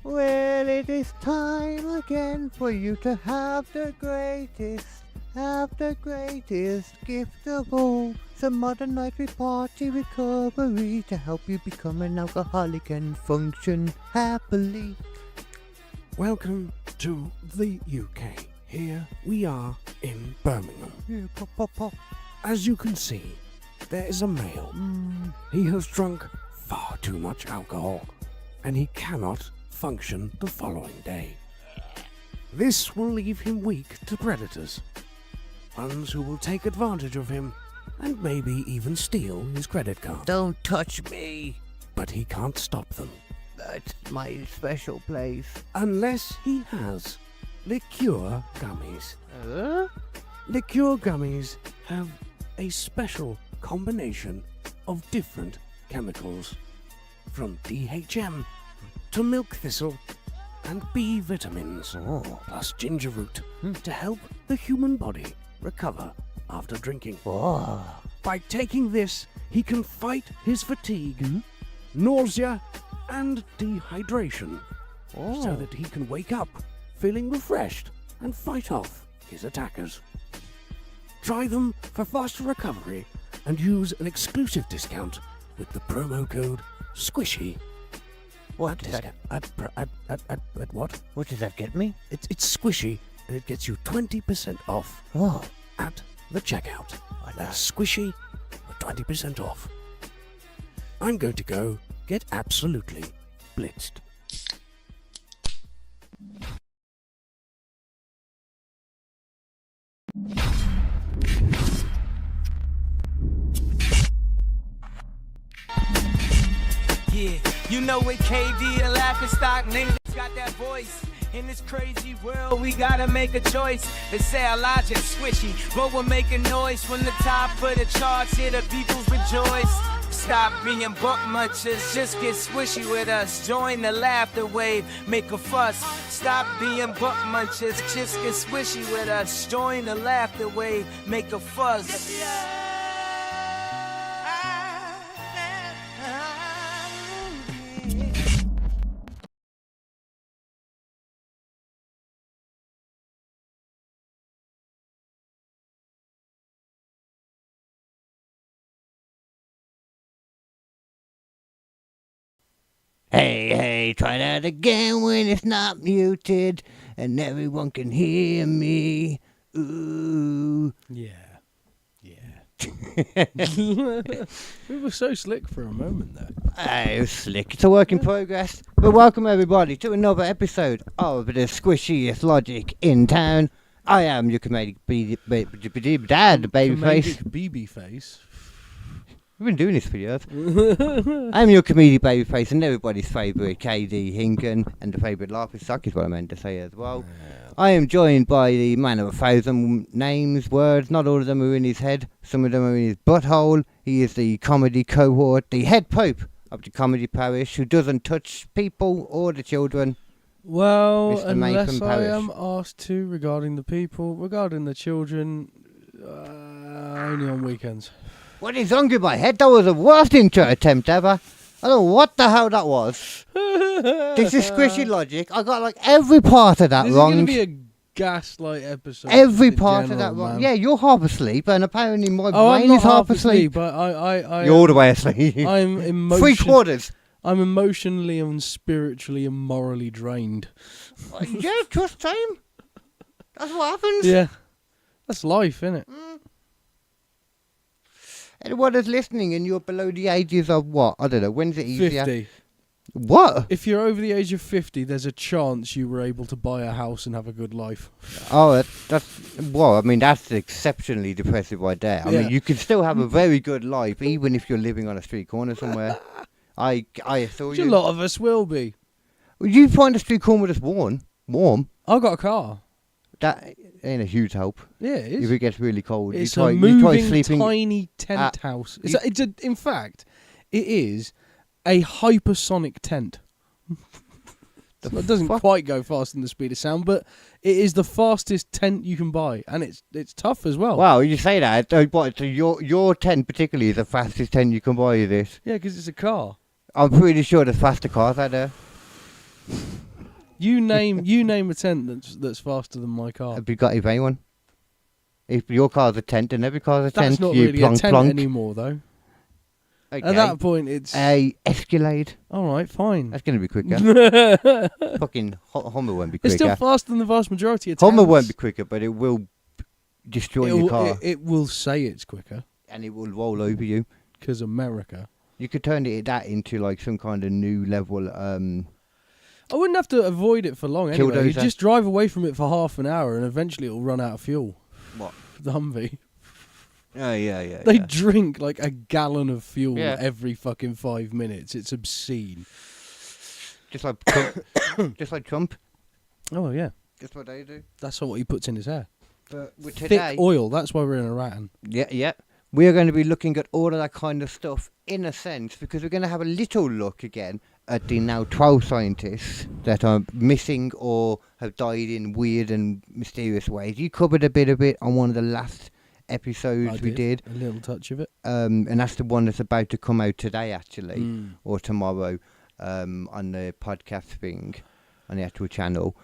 Well, it is time again for you to have the greatest gift of all. Some modern nightly party recovery to help you become an alcoholic and function happily. Welcome to the UK. Here we are in Birmingham. Yeah, pop, pop, pop. As you can see, there is a male. He has drunk far too much alcohol, and he cannot function the following day. This will leave him weak to predators, ones who will take advantage of him and maybe even steal his credit card. Don't touch me. But he can't stop them. That's my special place. Unless he has liqueur gummies. Liqueur gummies have a special combination of different chemicals, from DHM to milk thistle and B vitamins, plus ginger root, to help the human body recover after drinking. By taking this, he can fight his fatigue, nausea, and dehydration, so that he can wake up feeling refreshed and fight off his attackers. Try them for faster recovery and use an exclusive discount with the promo code SQUISHY. What does that? At what? What does that get me? It's squishy, and it gets you 20% off at the checkout. That's squishy for 20% off. I'm going to go get absolutely blitzed. Yeah, you know it, KD, the laughing stock niggas got that voice. In this crazy world, we gotta make a choice. They say our logic squishy, but we're making noise from the top of the charts. Here the peoples rejoice. Stop being buck munchers, just get squishy with us. Join the laughter wave, make a fuss. Stop being buck munchers, just get squishy with us. Join the laughter wave, make a fuss. Hey, try that again when it's not muted and everyone can hear me. Ooh. Yeah. We were so slick for a moment there. It was slick. It's a work in progress. But welcome everybody to another episode of the squishiest logic in town. I am your comedic dad, the babyface. BB face. We've been doing this for years. I'm your comedic babyface and everybody's favourite Kd Hinken, and the favourite laughing stock is what I meant to say as well. I am joined by the man of 1,000 names, words. Not all of them are in his head. Some of them are in his butthole. He is the comedy cohort, the head pope of the comedy parish, who doesn't touch people or the children. Well, Mr. unless Macon I Parish. am asked to regarding the people, regarding the children, only on weekends. What is wrong with my head? That was the worst intro attempt ever. I don't know what the hell that was. This is squishy logic. I got like every part of that This wrong. is going to be a gaslight episode. Every in part of general, that wrong. man. Yeah, you're half asleep, and apparently my I'm brain not is half asleep. but I You're all the way asleep. I'm 3/4. I'm emotionally and spiritually and morally drained. Yeah, just time. That's what happens. Yeah, that's life, innit? Anyone that's listening and you're below the ages of what? I don't know. When's it easier? 50. What? If you're over the age of 50, there's a chance you were able to buy a house and have a good life. Oh, that's well. I mean, that's exceptionally depressive right there. I mean, you can still have a very good life even if you're living on a street corner somewhere. I assure Which you. a lot of us will be. You find a street corner that's warm. I've got a car. That ain't a huge help. Yeah, it If is. it gets really cold, It's you try a moving sleeping. tiny tent house. In fact, it is a hypersonic tent. It doesn't quite go faster than the speed of sound, but it is the fastest tent you can buy, and it's tough as well. Wow, you say that. So your tent particularly is the fastest tent you can buy. This. Yeah, because it's a car. I'm pretty sure there's faster cars out there. You name a tent that's faster than my car. Have you got if anyone? If your car's a tent and every car's a tent, That's not you really plonk, a tent plonk. anymore, though. Okay. At that point, it's a Escalade. all right. Fine. That's going to be quicker. Fucking Hummer won't be quicker. It's still faster than the vast majority of tents. Hummer won't be quicker, but it will destroy your car. It will say it's quicker. And it will roll over you. Because America. You could turn that into like some kind of new level. I wouldn't have to avoid it for long anyway. You Killdozer. just drive away from it for half an hour and eventually it'll run out of fuel. What? The Humvee. Oh, yeah. They drink like a gallon of fuel Yeah. every fucking 5 minutes. It's obscene. Just like Trump. Just like Trump. Oh, yeah. That's what they do. That's what he puts in his hair. But with Thick today, oil. That's why we're in Iran. yeah. We are going to be looking at all of that kind of stuff in a sense because we're going to have a little look again at the now 12 scientists that are missing or have died in weird and mysterious ways. You covered a bit of it on one of the last episodes we did. A little touch of it. And that's the one that's about to come out today, actually, or tomorrow, on the podcast thing, on the actual channel.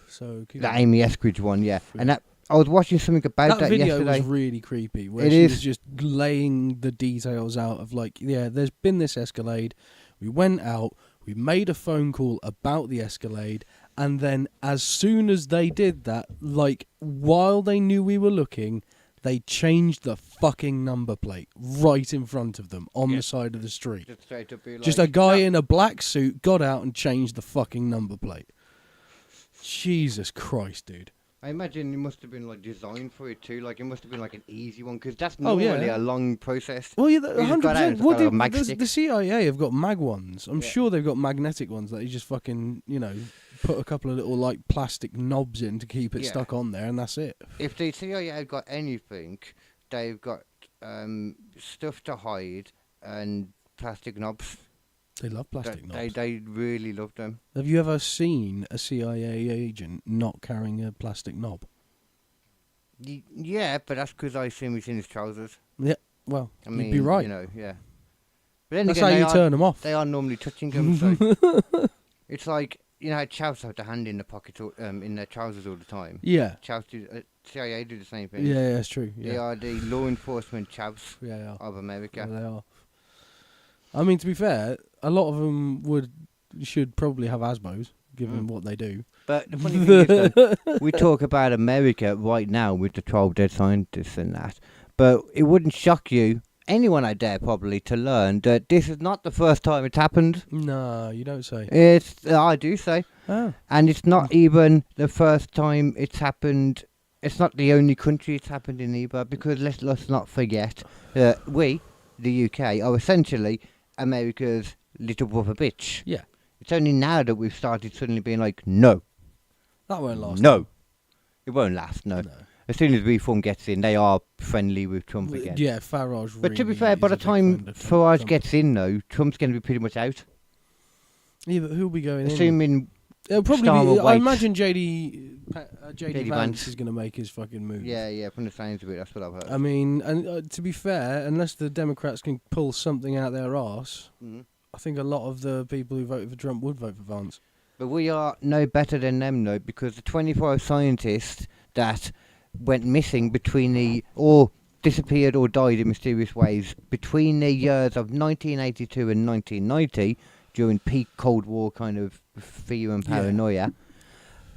So The Amy Eskridge one, yeah. And I was watching something about that video yesterday. was really creepy. Where It she is. was just laying the details out of like, yeah, there's been this Escalade. We went out. We made a phone call about the Escalade. And then as soon as they did that, like while they knew we were looking, they changed the fucking number plate right in front of them on the side of the street. Just straight up be like, Just a guy in a black suit got out and changed the fucking number plate. Jesus Christ, dude. I imagine it must have been like designed for it too. Like it must have been like an easy one because that's Oh, normally yeah. a long process. Well, yeah, You just got out and 100%. just What got a mag the stick. CIA have got mag ones. I'm Yeah. sure they've got magnetic ones that you just fucking, put a couple of little like plastic knobs in to keep it Yeah. stuck on there, and that's it. If the CIA have got anything, they've got stuff to hide and plastic knobs. They love plastic knobs. They really love them. Have you ever seen a CIA agent not carrying a plastic knob? Yeah, but that's because I assume he's in his trousers. Yeah, well, I mean, you'd be right. Yeah. But then That's again, how you turn them off. They are normally touching them. So it's like how Chows have the hand in the pocket, in their trousers all the time. Yeah. Chows do. CIA do the same thing. Yeah, that's true. They Yeah, are the law enforcement chavs yeah, they are. of America. Yeah, they are. I mean, to be fair, a lot of them should probably have ASBOs, given what they do. But the funny thing is, though, we talk about America right now with the 12 dead scientists and that, but it wouldn't shock you, anyone out there probably, to learn that this is not the first time it's happened. No, you don't say. I do say. Oh. And it's not even the first time it's happened. It's not the only country it's happened in either, because let's not forget that we, the UK, are essentially America's little brother bitch. Yeah. It's only now that we've started suddenly being like, no. That won't last. No. It won't last, no. No. As soon as Reform gets in, they are friendly with Trump again. Yeah, Farage. But to be really fair, by is the a big time friend of Farage Trump. gets in, though, Trump's going to be pretty much out. Yeah, but who'll be going in? Assuming It'll probably Starmer be. I waits. imagine JD JD Vance Vance is going to make his fucking move. Yeah, from the sounds of it, that's what I've heard. I mean, and to be fair, unless the Democrats can pull something out their arse, Mhm. I think a lot of the people who voted for Trump would vote for Vance. But we are no better than them, though, because the 25 scientists that went missing or disappeared or died in mysterious ways between the years of 1982 and 1990, during peak Cold War kind of fear and paranoia,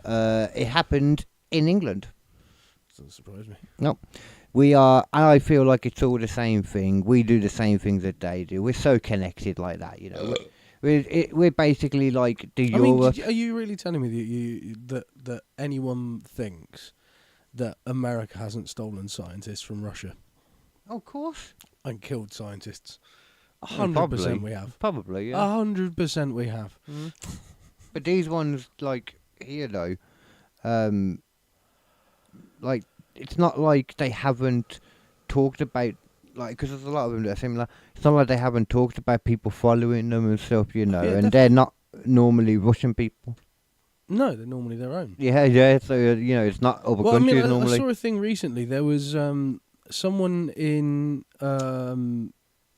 it happened in England. Doesn't surprise me. No. We are, and I feel like it's all the same thing. We do the same things that they do. We're so connected like that, you know. We're basically like the Europe. Are you really telling me that anyone thinks that America hasn't stolen scientists from Russia Of course. and killed scientists? Well, 100% we have. Probably, yeah. 100% we have. But these ones, like, here, though, like, it's not like they haven't talked about, like, because there's a lot of them that are similar. It's not like they haven't talked about people following them and stuff, you know, Yeah, and they're not normally Russian people. No, they're normally their own. Yeah, so, you know, it's not other Well, I countries mean, I normally. saw a thing recently. There was someone in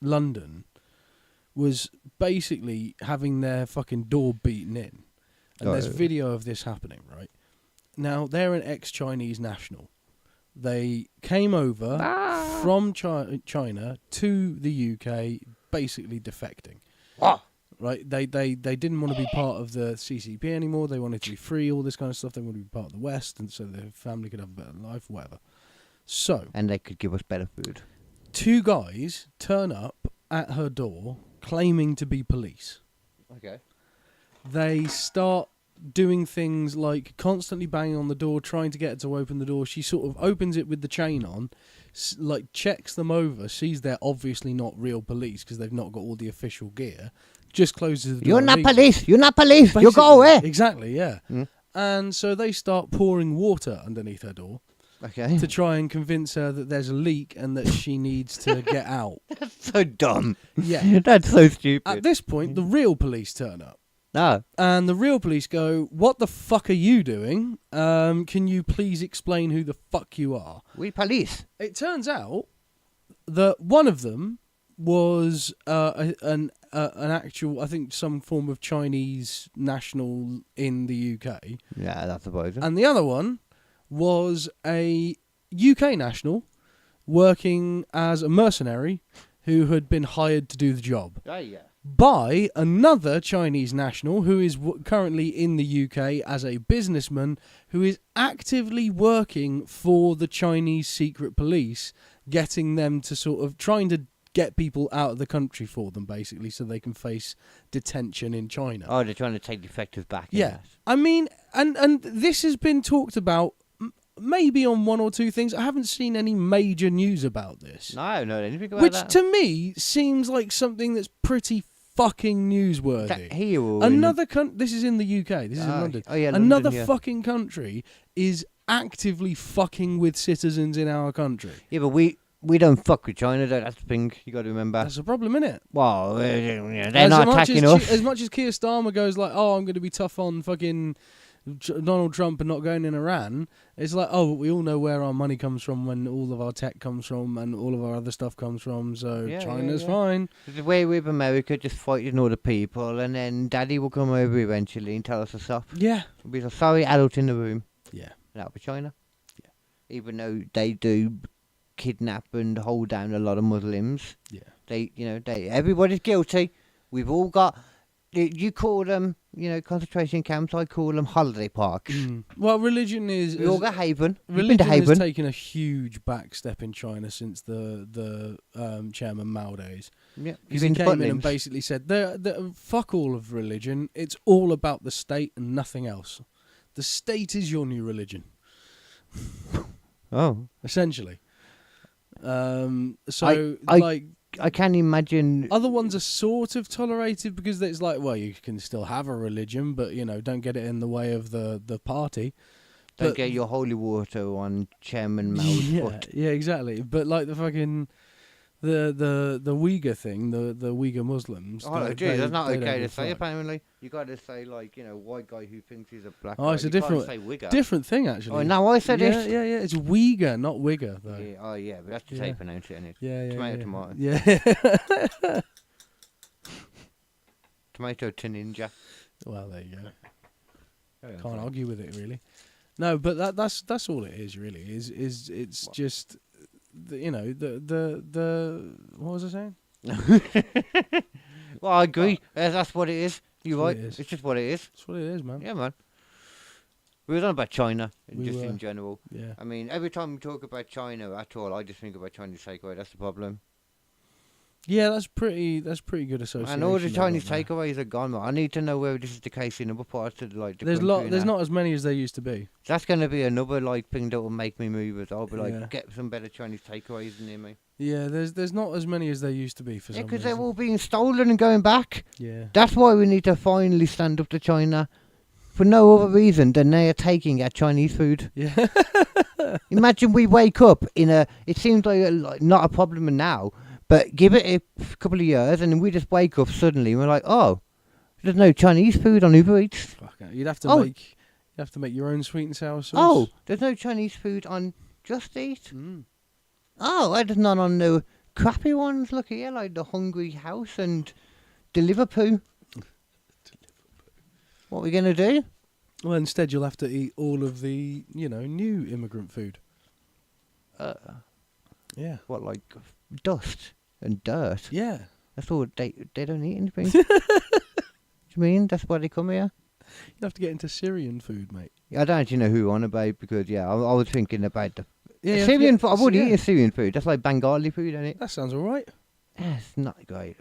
London was basically having their fucking door beaten in And there's video of this happening, right? Now, they're an ex-Chinese national. They came over from China to the UK, basically defecting. Right? They didn't want to be part of the CCP anymore. They wanted to be free, all this kind of stuff. They wanted to be part of the West, and so their family could have a better life, whatever. So, and they could give us better food. 2 guys turn up at her door claiming to be police. Okay. They start doing things like constantly banging on the door, trying to get her to open the door. She sort of opens it with the chain on, like checks them over, sees they're obviously not real police because they've not got all the official gear, just closes the door. You're not police! You're not police! Basically, you go away! Exactly, yeah. And so they start pouring water underneath her door. Okay. To try and convince her that there's a leak and that she needs to get out. That's so dumb. Yeah. That's so stupid. At this point, the real police turn up. No. And the real police go, "What the fuck are you doing? Can you please explain who the fuck you are?" We police. It turns out that one of them was an actual, I think, some form of Chinese national in the UK. Yeah, that's about it. And the other one was a UK national working as a mercenary who had been hired to do the job by another Chinese national who is currently in the UK as a businessman who is actively working for the Chinese secret police, getting them to sort of trying to get people out of the country for them, basically, so they can face detention in China. Oh, they're trying to take defectives back. Yeah. I mean, and this has been talked about maybe on 1 or 2 things. I haven't seen any major news about this. No, I don't know anything about which, that. to me, seems like something that's pretty fucking newsworthy. This is in the UK. This is in London. Oh, yeah, Another London, yeah. fucking country is actively fucking with citizens in our country. Yeah, but we don't fuck with China, though. That's the thing you got to remember. That's a problem, innit? Well, they're not attacking us. As much as Keir Starmer goes like, "Oh, I'm going to be tough on fucking Donald Trump and not going in Iran," it's like, oh, we all know where our money comes from, when all of our tech comes from and all of our other stuff comes from, so China's fine. The way with America, just fighting all the people, and then Daddy will come over eventually and tell us to stop. Yeah. We'll be like, sorry, adult in the room. Yeah. That'll be China. Yeah. Even though they do kidnap and hold down a lot of Muslims. Yeah. Everybody's guilty. We've all got... You call them, concentration camps. I call them holiday parks. Well, religion is... We all got Haven. Religion has taken a huge back step in China since the Chairman Mao days. Yeah, because he came in and basically said, fuck all of religion. It's all about the state and nothing else. The state is your new religion. Oh. Essentially. I can't imagine... Other ones are sort of tolerated because it's like, well, you can still have a religion, but, don't get it in the way of the party. Don't get your holy water on Chairman Mao's foot. Yeah, exactly. But like the fucking... The Uyghur thing, the Uyghur Muslims. Oh, gee, that's not okay to say, apparently. You got to say, white guy who thinks he's a black guy. Oh, it's a different thing, actually. Oh, no, I said it. Yeah. It's Uyghur, not Wigger, though. Yeah, oh, yeah, but that's just how you pronounce it, isn't it? Yeah. Tomato. Yeah. Tomato to ninja. Well, there you go. Can't argue with it, really. No, but that's all it is, really. It's just... The what was I saying? Well, I agree. That's what it is. You're right. It's just what it is. That's what it is, man. Yeah, man. We were talking about China, We just were. in general. Yeah. I mean, every time we talk about China at all, I just think about Chinese takeaway. That's the problem. Yeah, that's pretty good association. And all the Chinese takeaways are gone, man. I need to know whether this is the case in other parts of the There's country not as many as there used to be. That's going to be another thing that will make me move. I'll be get some better Chinese takeaways near me. Yeah, there's not as many as there used to be for some reason. because they're all being stolen and going back. Yeah. That's why we need to finally stand up to China. For no other reason than they are taking our Chinese food. Yeah. Imagine we wake up it seems like not a problem now, but give it a couple of years and we just wake up suddenly and we're like, oh, there's no Chinese food on Uber Eats. Fuck it. You'd have to make your own sweet and sour sauce. Oh, there's no Chinese food on Just Eat. Oh, there's none on the crappy ones. Look here, like the Hungry House and Deliveroo. What are we going to do? Well, instead you'll have to eat all of the, new immigrant food. Yeah. What, like dust and dirt? Yeah. That's all. They don't eat anything. Do you mean that's why they come here? You have to get into Syrian food, mate. Yeah, I don't actually know who you're on about because I was thinking about the Syrian food. I've already eaten Syrian food. That's like Bengali food, isn't it? That sounds all right. Yeah, it's not great.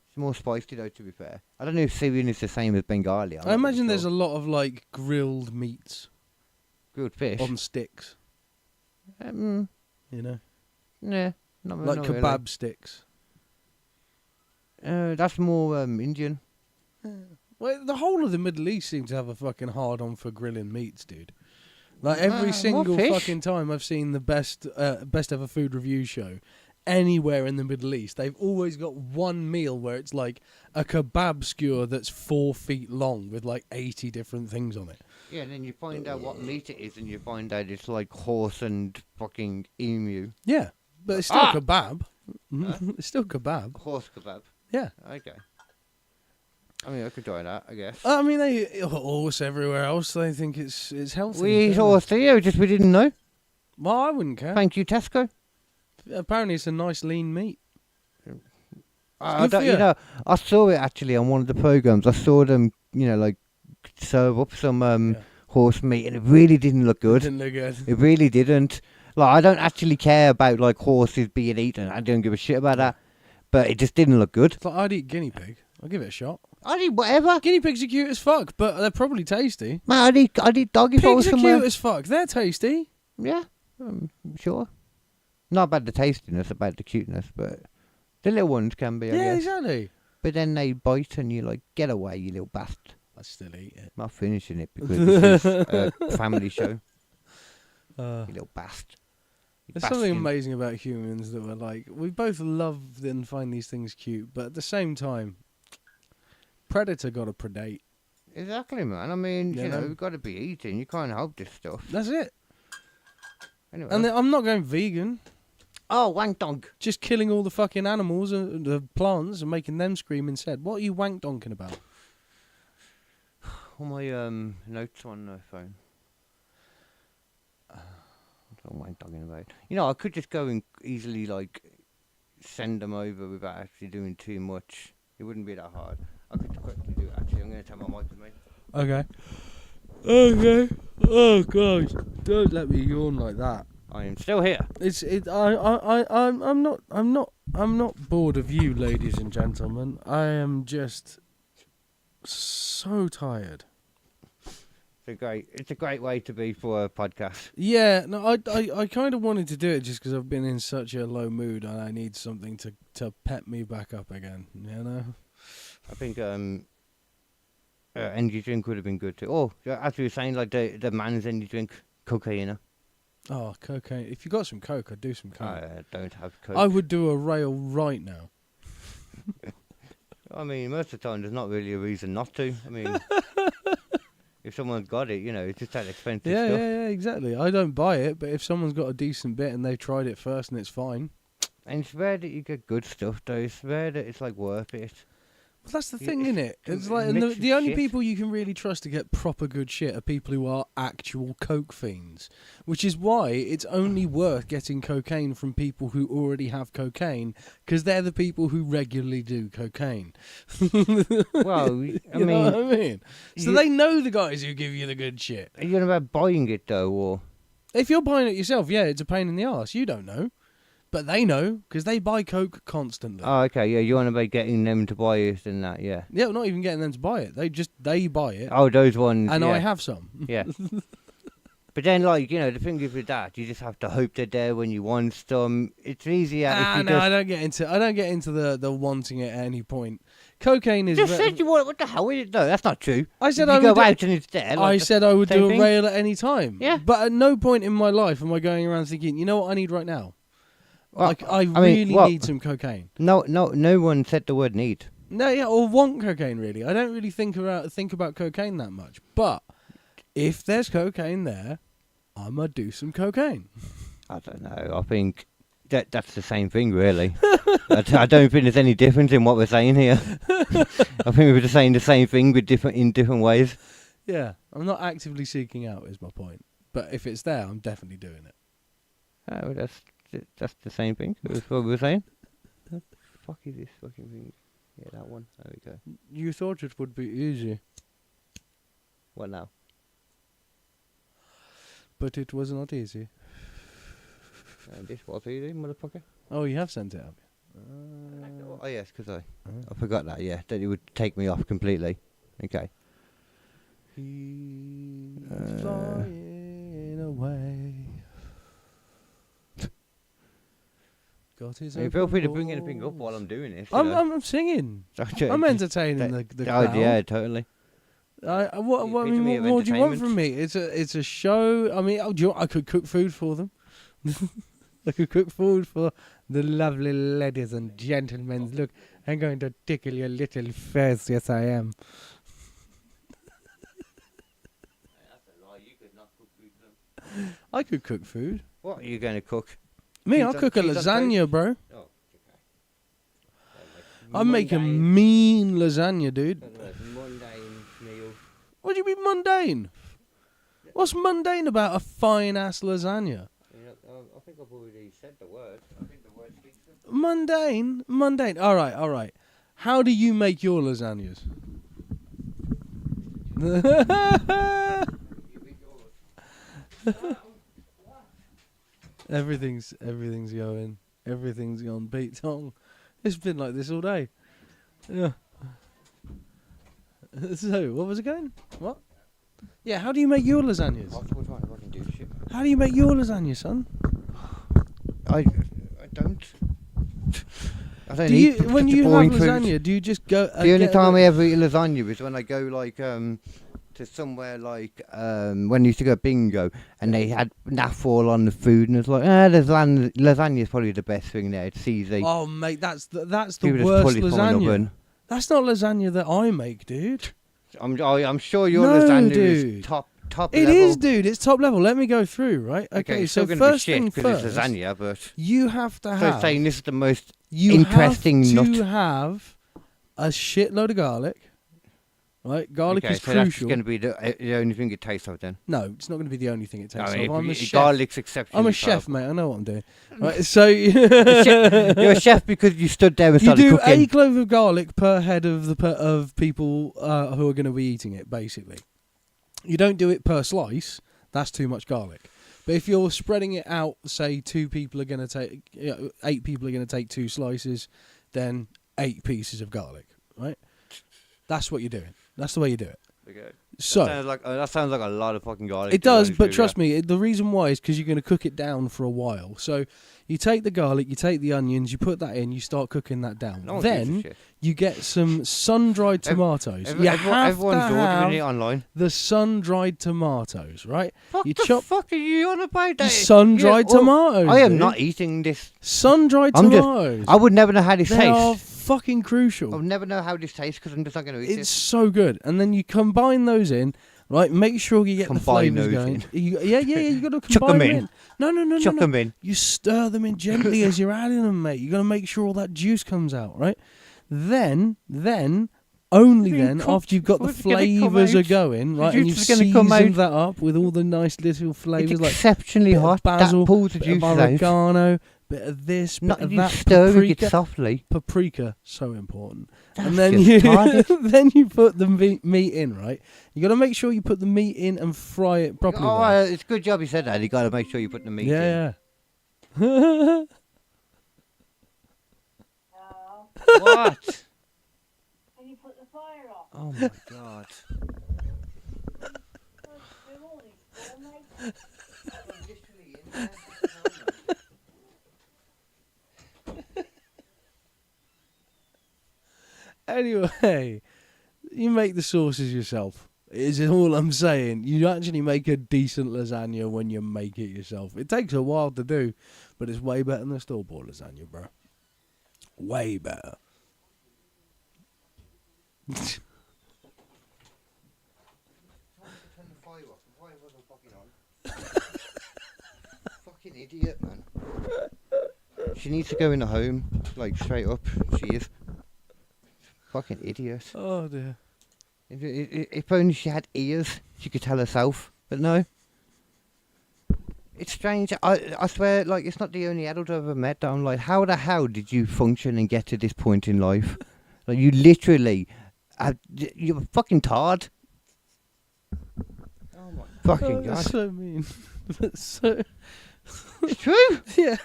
It's more spicy though, to be fair. I don't know if Syrian is the same as Bengali. I imagine there's a lot of like grilled meats. Grilled fish on sticks. Yeah, not like not kebab really. sticks. That's more Indian. Well, the whole of the Middle East seems to have a fucking hard-on for grilling meats, dude. Like every single fucking time I've seen the best ever food review show anywhere in the Middle East, they've always got one meal where it's like a kebab skewer that's 4 feet long with like 80 different things on it. Yeah, and then you find out what meat it is, and you find out it's like horse and fucking emu. Yeah, but it's still kebab. It's still kebab. Horse kebab. Yeah. Okay. I mean, I could try that, I guess. I mean, they eat horse everywhere else. They think it's healthy. We eat horse here, just we didn't know. Well, I wouldn't care. Thank you, Tesco. Apparently, it's a nice lean meat. I saw it actually on one of the programs. I saw them, like serve up some horse meat, and it really didn't look good. It didn't look good. It really didn't. Like, I don't actually care about like horses being eaten. I don't give a shit about that. But it just didn't look good. It's like I'd eat guinea pig. I'll give it a shot. I'd eat whatever. Guinea pigs are cute as fuck, but they're probably tasty. Man, I'd eat dog if I was Pigs are somewhere. cute as fuck. They're tasty. Yeah, sure. Not about the tastiness, about the cuteness, but the little ones can be, I guess. Exactly. But then they bite and you're like, get away, you little bastard. I'd still eat it. I'm not finishing it because this is a family show. You little bastard. There's something amazing about humans that we're like, we both love and find these things cute, but at the same time, predator got to predate. Exactly, man. I mean, we've got to be eating. You can't help this stuff. That's it. Anyway. And I'm not going vegan. Oh, wank donk. Just killing all the fucking animals and the plants and making them scream instead. What are you wank donking about? All my notes on the phone. What am I talking about? I could just go and easily like send them over without actually doing too much. It wouldn't be that hard. I could quickly do it. Actually, I'm going to take my mic with me. Okay. Oh God! Don't let me yawn like that. I am still here. I'm not bored of you, ladies and gentlemen. I am just so tired. It's a great way to be for a podcast. Yeah, no, I kind of wanted to do it just because I've been in such a low mood and I need something to pep me back up again. I think energy drink would have been good too. Oh, as you were saying, like the man's energy drink, cocaine. Oh, cocaine. If you got some coke, I'd do some coke. I don't have coke. I would do a rail right now. I mean, most of the time, there's not really a reason not to. I mean, if someone's got it, it's just that expensive stuff. Yeah, exactly. I don't buy it, but if someone's got a decent bit and they've tried it first and it's fine. And it's rare that you get good stuff, though. It's rare that it's, like, worth it. Well, that's the thing, isn't it? It's like the only people you can really trust to get proper good shit are people who are actual coke fiends, which is why it's only worth getting cocaine from people who already have cocaine, because they're the people who regularly do cocaine. Well, I mean, know what I mean? So they know the guys who give you the good shit. Are you about buying it though, or if you're buying it yourself, yeah, it's a pain in the arse. You don't know. But they know, because they buy coke constantly. Oh, okay, yeah, you want about getting them to buy it and that, yeah. Yeah, not even getting them to buy it. They buy it. Oh, those ones, and yeah. I have some. Yeah. But then, like, the thing is with that, you just have to hope they're there when you want some. It's easier if you no, I don't get into the wanting it at any point. Cocaine is... You just said you want it. What the hell is it? No, that's not true. I said I would go out and it's there. I said I would do a rail at any time. Yeah. But at no point in my life am I going around thinking, you know what I need right now? Well, I really need some cocaine. No one said the word need. No, yeah, or want cocaine, really. I don't really think about cocaine that much. But if there's cocaine there, I'm going to do some cocaine. I don't know. I think That's the same thing, really. I don't think there's any difference in what we're saying here. I think we're just saying the same thing with in different ways. Yeah, I'm not actively seeking out, is my point. But if it's there, I'm definitely doing it. Oh, that's the same thing. That's what we were saying. What the fuck is this fucking thing? Yeah, that one. There we go. You thought it would be easy. What now? But it was not easy. And this was easy, motherfucker. Oh, you have sent it, have Oh yes, because I forgot that. Yeah, that it would take me off completely. Okay. He's flying away. Got his Feel free to bring anything up while I'm doing this. I'm singing. I'm entertaining the crowd. Oh yeah, totally. What more do you want from me? It's a show. I mean, I could cook food for them. I could cook food for the lovely ladies and gentlemen. Look, I'm going to tickle your little face. Yes, I am. That's a lie. You could not cook food for them. I could cook food. What are you going to cook? Me, I'll cook a lasagna, bro. Oh, okay. I make a mean lasagna, dude. Mundane meal. What do you mean mundane? What's mundane about a fine-ass lasagna? I think I've already said the word. I think the word speaks for Mundane. All right. How do you make your lasagnas? Everything's gone Pete Tong. It's been like this all day. Yeah. So, what was it going? What? Yeah, how do you make your lasagnas? How do you make your lasagna, son? I don't. I don't Do eat you, when the you have boring lasagna, food. do you just go? The only time I ever eat lasagna is when I go like to somewhere like when I used to go bingo and they had naff all on the food and it's like lasagna is probably the best thing there. It's easy. Oh mate, that's the People just worst pull it from an lasagna. oven. That's not lasagna that I make, dude. I'm sure your No, lasagna dude. is top It level. is, dude. It's top level. Let me go through, right? Okay, it's so still gonna first be shit thing 'cause first, it's lasagna, but you have to have. so saying this is the most You interesting have to nut. have a shitload of garlic, right? Garlic okay, is so that's crucial. going to be the only thing it tastes of then. No, it's not going to be the only thing it tastes I mean, of. I'm a chef. garlic's exceptional. I'm a chef, mate. I know what I'm doing. Right, so You're a chef because you stood there and you started do cooking. a clove of garlic per head of people who are going to be eating it. Basically, you don't do it per slice. That's too much garlic. But if you're spreading it out, say 2 people are going to take, 8 people are going to take 2 slices, then 8 pieces of garlic, right? That's what you're doing. That's the way you do it. Okay. So that sounds like a lot of fucking garlic. it does, but trust me, the reason why is because you're going to cook it down for a while. So you take the garlic, you take the onions, you put that in, you start cooking that down. No one gives a Then shit. you get some sun-dried tomatoes. Everyone's ordering it online. The sun-dried tomatoes, right? What You the chop fuck are you on about? That? sun-dried tomatoes. I am dude. not eating this. Sun-dried I'm just- tomatoes. I would never know how this They are tastes. fucking crucial. I'll never know how this tastes because I'm just not going to eat It's it. so good. And then you combine those in, right? Make sure you get Combine the flavours those going. in. Yeah. You got to Chuck 'em combine in. No. Chuck them in. You stir them in gently as you're adding them, mate. You got to make sure all that juice comes out, right? Then, only Being then, cooked after you've got the before it's gonna come flavours are out. going, right, The and you've juice is gonna come seasoned out. that up with all the nice little It's flavours like exceptionally bit of hot. basil, That pulls the bit of juices out. oregano, bit of this, bit Not of you that. stirring it softly. Paprika, so important. That's And then just you retarded. then you put the meat in, right? You got to make sure you put the meat in and fry it properly. Oh, though. it's a good job you said that. You got to make sure you put the meat in. Yeah. What? Can you put the fire off? Oh my god. Good morning, Paul, mate. Anyway, you make the sauces yourself. Is all I'm saying. You actually make a decent lasagna when you make it yourself. It takes a while to do, but it's way better than the store-bought lasagna, bro. Way better. Turn the fire off. The fire wasn't fucking on. Fucking idiot, man. She needs to go in the home, like straight up. She is. Fucking idiot. Oh dear. If only she had ears, she could tell herself. But no. It's strange. I swear, like, it's not the only adult I've ever met that I'm like, how the hell did you function and get to this point in life? Like, you literally, you're a fucking tard. Oh my fucking god. That's so mean. That's so. It's true. Yeah.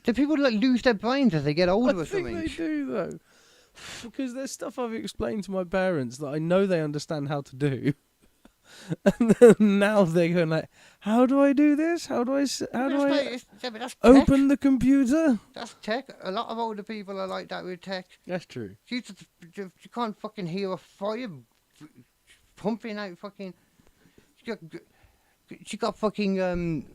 Do people like lose their brains as they get older or I think something? they do though, because there's stuff I've explained to my parents that I know they understand how to do, and then now they're going like, "How do I do this? How do I That's open the computer?" That's tech. A lot of older people are like that with tech. That's true. You can't fucking hear a fire pumping out fucking. She got fucking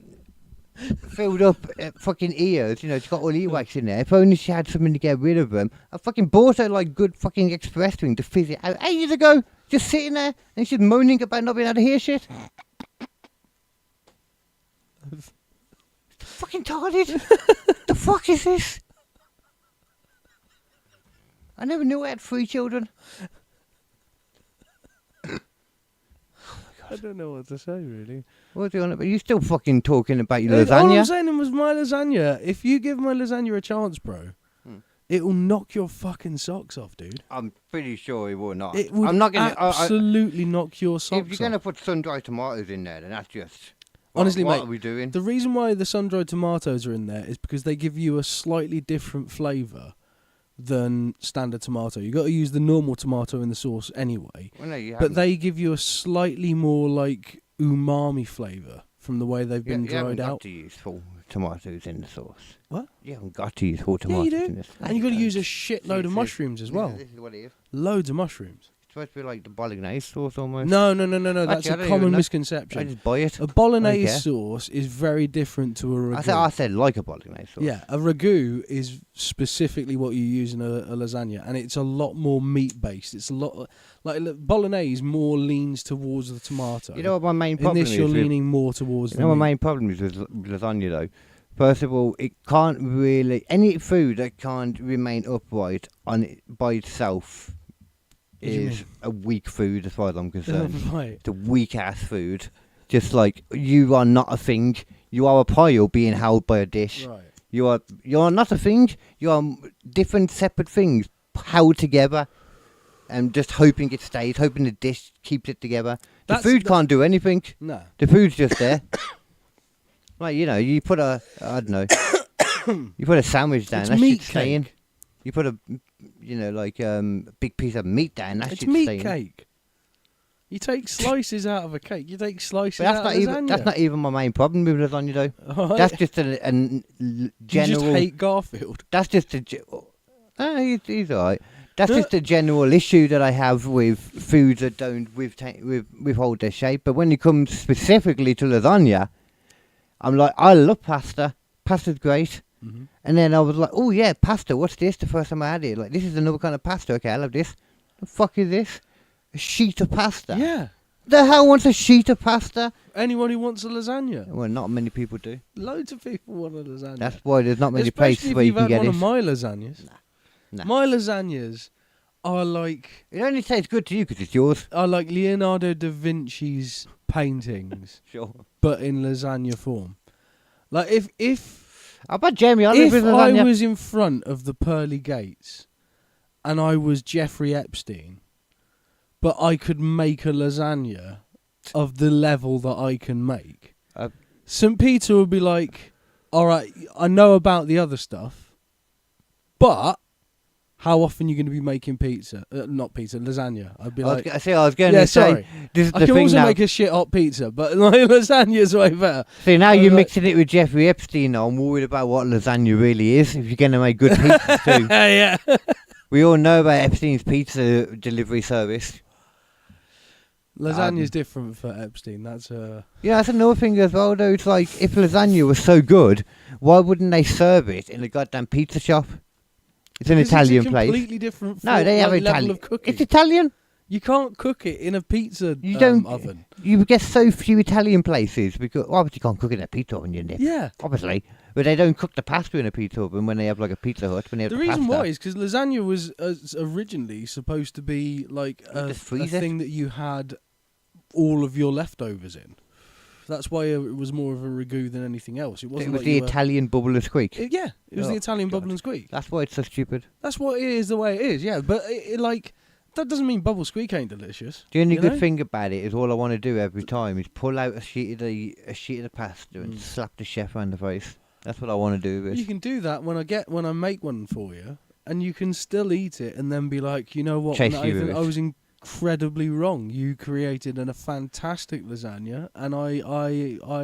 filled up fucking ears, you know, she's got all earwax in there. If only she had something to get rid of them. I fucking bought her like good fucking express thing to fizz it out ages ago, just sitting there, and she's moaning about not being able to hear shit. Fucking retarded. The fuck is this? I never knew I had 3 children. I don't know what to say really. What do you want? But you still fucking talking about your All I'm lasagna? saying was my lasagna. If you give my lasagna a chance, bro, it will knock your fucking socks off, dude. I'm pretty sure it will not. It would I'm not gonna absolutely knock your socks off. If you're gonna put sun-dried tomatoes in there, then that's just. Honestly, what mate, are we doing? The reason why the sun-dried tomatoes are in there is because they give you a slightly different flavour than standard tomato. You got to use the normal tomato in the sauce anyway. Well, no, you but haven't. they give you a slightly more like umami flavour from the way they've been You haven't dried got out. to use full tomatoes in the sauce. What? You haven't got to use full Yeah, tomatoes you in do. this. And you've got to use a shitload of Jesus. mushrooms as well. This is what it is. Loads of mushrooms. It's supposed to be like the bolognese sauce almost. No. That's Actually, I a don't even common know. misconception. I just buy it. A bolognese Okay. sauce is very different to a ragu. I said like a bolognese sauce. Yeah, a ragu is specifically what you use in a lasagna, and it's a lot more meat based. It's a lot like bolognese more leans towards the tomato. You know what my main in problem this, is? you're with- leaning more towards You the know what my meat. main problem is with lasagna though? First of all, it can't really... Any food that can't remain upright on it by itself What do you is mean? a weak food as far as I'm concerned. Right. It's a weak-ass food. Just like, you are not a thing. You are a pile being held by a dish. Right. You're not a thing. You are different separate things held together and just hoping it stays, hoping the dish keeps it together. The food can't do anything. No. The food's just there. Like, you know, you put a, I don't know, you put a sandwich down, It's that meat shit's staying. cake. You put a, you know, like big piece of meat down, that It's shit's meat staying. cake. You take slices out of a cake. You take slices But that's out not of even lasagna. that's not even my main problem with lasagna though. Alright. That's just a You general. just hate Garfield. That's just a. He's alright. That's just a general issue that I have with foods that don't withhold their shape. But when it comes specifically to lasagna, I'm like, I love pasta. Pasta's great. Mm-hmm. And then I was like, oh yeah, pasta. What's this? The first time I had it, like, this is another kind of pasta. Okay, I love this. The fuck is this? A sheet of pasta. Yeah. The hell wants a sheet of pasta? Anyone who wants a lasagna. Well, not many people do. Loads of people want a lasagna. That's why there's not many Especially places if where you you've can had get one it. of my lasagnas. Nah. My lasagnas are like It only tastes good to you because it's yours. Leonardo da Vinci's paintings, Sure. but in lasagna form. Like if I bet Jamie Oliver's I lasagna. was in front of the pearly gates and I was Jeffrey Epstein, but I could make a lasagna of the level that I can make, St. Peter would be like, all right, I know about the other stuff, but how often are you going to be making pizza? Not pizza, lasagna. I'd be like, I was going to say, sorry. this is I the can thing also now. make a shit hot pizza, but like, lasagna's way better. See, now I'm you're like- mixing it with Jeffrey Epstein. I'm worried about what lasagna really is. If you're going to make good pizza too. Yeah. We all know about Epstein's pizza delivery service. Lasagna's different for Epstein. That's Yeah, that's another thing as well, though. It's like, if lasagna was so good, why wouldn't they serve it in a goddamn pizza shop? It's an Italian it's a place. completely different No, they have level Italian. of cooking. It's Italian. You can't cook it in a pizza oven. You get so few Italian places because obviously you can't cook it in a pizza oven, you nip. Yeah. Obviously. But they don't cook the pasta in a pizza oven when they have like a Pizza Hut. When they have The the reason pasta. why is because lasagna was originally supposed to be like a just freeze it. thing that you had all of your leftovers in. That's why it was more of a ragu than anything else. It wasn't It was like the Italian bubble and squeak. It was Oh, the Italian God. bubble and squeak. That's why it's so stupid. That's what it is, the way it is, yeah. But that doesn't mean bubble squeak ain't delicious. The only you good know? thing about it is all I want to do every time is pull out a sheet of the pasta and slap the chef around the face. That's what I want to do with You it. can do that when I make one for you, and you can still eat it and then be like, you know what, Chase Nathan, you with I it. was incredibly wrong. You created a fantastic lasagna, and I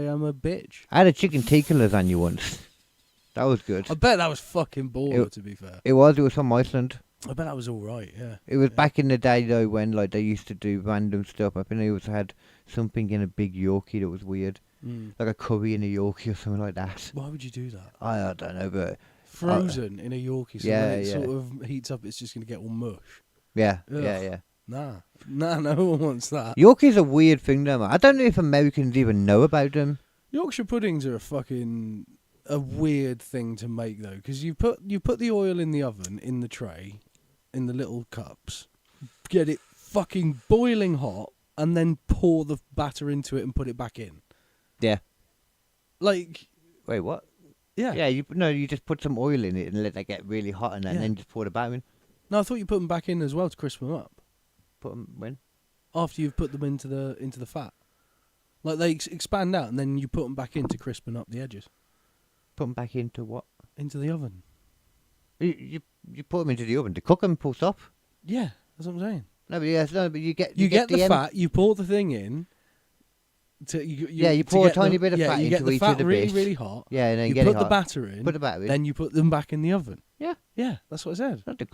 am a bitch. I had a chicken tikka lasagna once. That was good. I bet that was fucking baller, to be fair. It was from Iceland. I bet that was all right, yeah. It was back in the day though when like they used to do random stuff. I think they also had something in a big Yorkie that was weird. Like a curry in a Yorkie or something like that. Why would you do that? I don't know, but Frozen in a Yorkie, so Yeah, when it yeah. sort of heats up, it's just going to get all mush. yeah, Ugh. yeah. Nah, no one wants that. Yorkie's a weird thing though, man. I don't know if Americans even know about them. Yorkshire puddings are a weird thing to make though, because you put the oil in the oven in the tray, in the little cups, get it fucking boiling hot, and then pour the batter into it and put it back in. Yeah. Like, Wait, what? yeah. Yeah, you just put some oil in it and let that get really hot and Yeah. then just pour the batter in. No, I thought you put them back in as well to crisp them up Put them when? after you've put them into the fat. Like they expand out, and then you put them back in to crispen up the edges Put them back into what? into the oven. You put them into the oven to cook them, full stop. Yeah, that's what I'm saying. No, but you get You get the em- fat, you pour the thing in. You pour a tiny bit of fat you into get the each fat of the really, bits. really hot. Yeah, and then You get put it the hot. batter in. Put the batter in. Then you put them back in the oven. Yeah. Yeah, that's what I said. Not the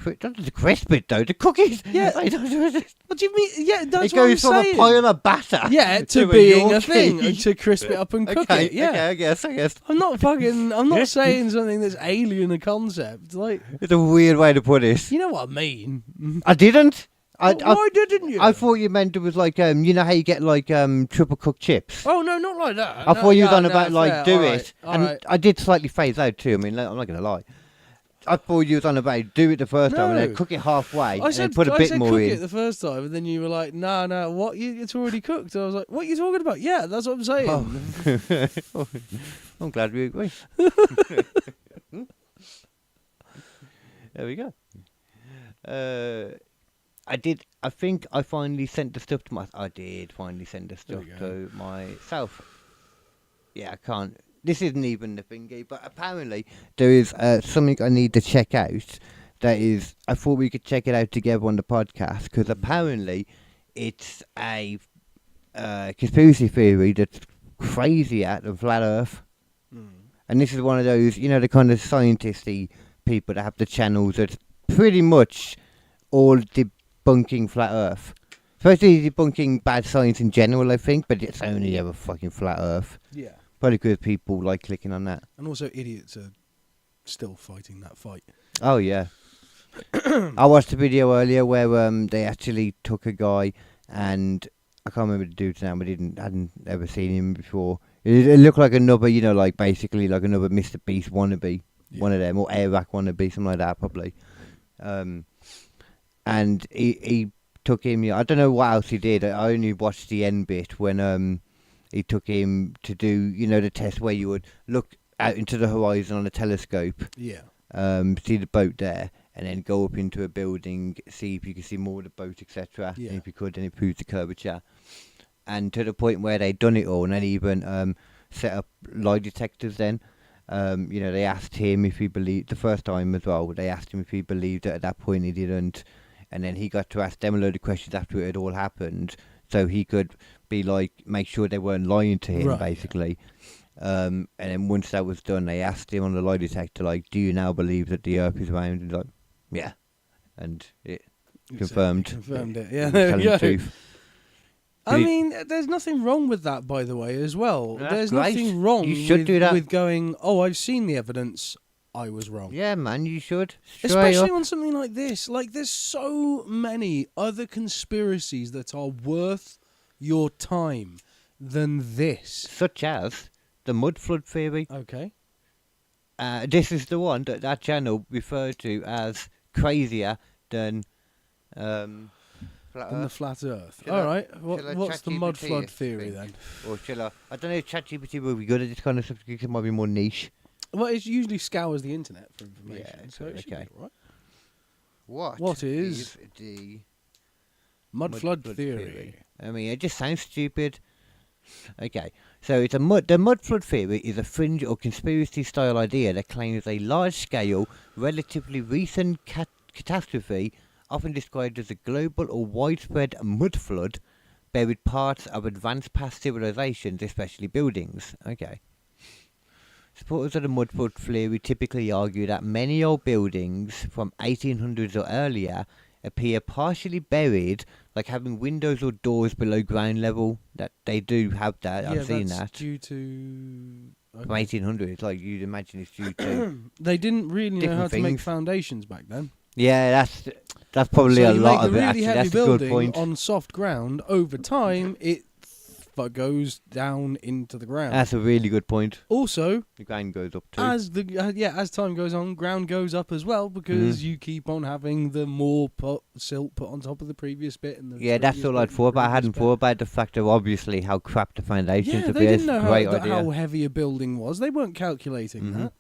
crisp bit though. The cookies. Yeah. I don't do it. What do you mean? Yeah, that's It what I'm goes from saying. a pile of batter. Yeah, to a being a Yorkie. thing, to crisp it up and cook Okay, it. Yeah. okay, I guess. I'm not saying something that's alien a concept. Like, It's a weird way to put it. you know what I mean? I didn't. Why didn't you? I thought you meant it was like you know how you get like triple cooked chips. Oh no, not like that. I thought you was on about like do it, and Alright. I did slightly phase out too. I mean, I'm not gonna lie. I thought you was on about do it the first time and then No. cook it halfway I and said then put a I bit said more cook in. it the first time, and then you were like, "No, what? It's already cooked." And I was like, "What are you talking about?" Yeah, that's what I'm saying. Oh. I'm glad we agree. There we go. I think I finally sent the stuff to I did finally send the There stuff we go. to myself. Yeah, I can't. This isn't even the thingy, but apparently there is something I need to check out. That is, I thought we could check it out together on the podcast because apparently it's a conspiracy theory that's crazy at the flat Earth. And this is one of those, you know, the kind of scientisty people that have the channels that's pretty much all debunking flat Earth. Especially debunking bad science in general, I think, but it's only ever fucking flat Earth. Yeah, Probably because people like clicking on that. and also idiots are still fighting that fight. Oh, yeah. I watched a video earlier where they actually took a guy and I can't remember the dude's name, but hadn't ever seen him before. It looked like another, you know, like basically like another Mr. Beast wannabe. Yeah. One of them, or Airrack wannabe, something like that, probably. And he took him. I don't know what else he did. I only watched the end bit when he took him to do, you know, the test where you would look out into the horizon on a telescope, Yeah, see the boat there, and then go up into a building, see if you can see more of the boat, etc. Yeah. And if you could, then it proves the curvature. And to the point where they'd done it all, and then even set up lie detectors then. You know, they asked him if he believed, the first time as well, they asked him if he believed it. At that point he didn't. And then he got to ask them a load of questions after it had all happened, so he could be like, make sure they weren't lying to him, Right, basically. And then once that was done, they asked him on the lie detector, like, do you now believe that the Earth is round? And he's like, yeah. And it confirmed. confirmed it. he Yeah, was there telling we go. the truth. I Did he- mean, there's nothing wrong with that, by the way, as well. That's There's great. nothing wrong You should with, do that. with going, oh, I've seen the evidence, I was wrong. Yeah, man, you should. Straight Especially up. on something like this. Like, there's so many other conspiracies that are worth your time than this. Such as the mud flood theory. Okay. This is the one that channel referred to as crazier than flat And the Earth. flat Earth. Shall All I- right. shall I What's the mud ChatGPT flood it, theory think? then? Or shall I don't know if ChatGPT will be good at this kind of stuff because it might be more niche. Well, it usually scours the internet for information. Yeah, so it should be okay. all right. What is the Mud flood theory. I mean, it just sounds stupid. Okay, so the mud flood theory is a fringe or conspiracy-style idea that claims a large-scale, relatively recent catastrophe, often described as a global or widespread mud flood, buried parts of advanced past civilizations, especially buildings. Okay. Supporters of the mud flood theory typically argue that many old buildings from 1800s or earlier appear partially buried, like having windows or doors below ground level. That they do have that. I've seen that's that. due to... From 1800s, like you'd imagine it's due to. They didn't really know Different how to make things. foundations back then. Yeah, that's probably so a you lot make of a it. really Actually, heavy that's a good building point. on soft ground. Over time, it goes down into the ground. That's a really good point. Also, The ground goes up too. as time goes on, ground goes up as well because Mhm. you keep on having the more silt put on top of the previous bit. And the Yeah, that's previous all bit I'd and the thought about. I previous hadn't bit. thought about the fact of obviously how crap the foundations Yeah, would they be. didn't It's a know great how idea. heavy a building was. They weren't calculating Mhm. that.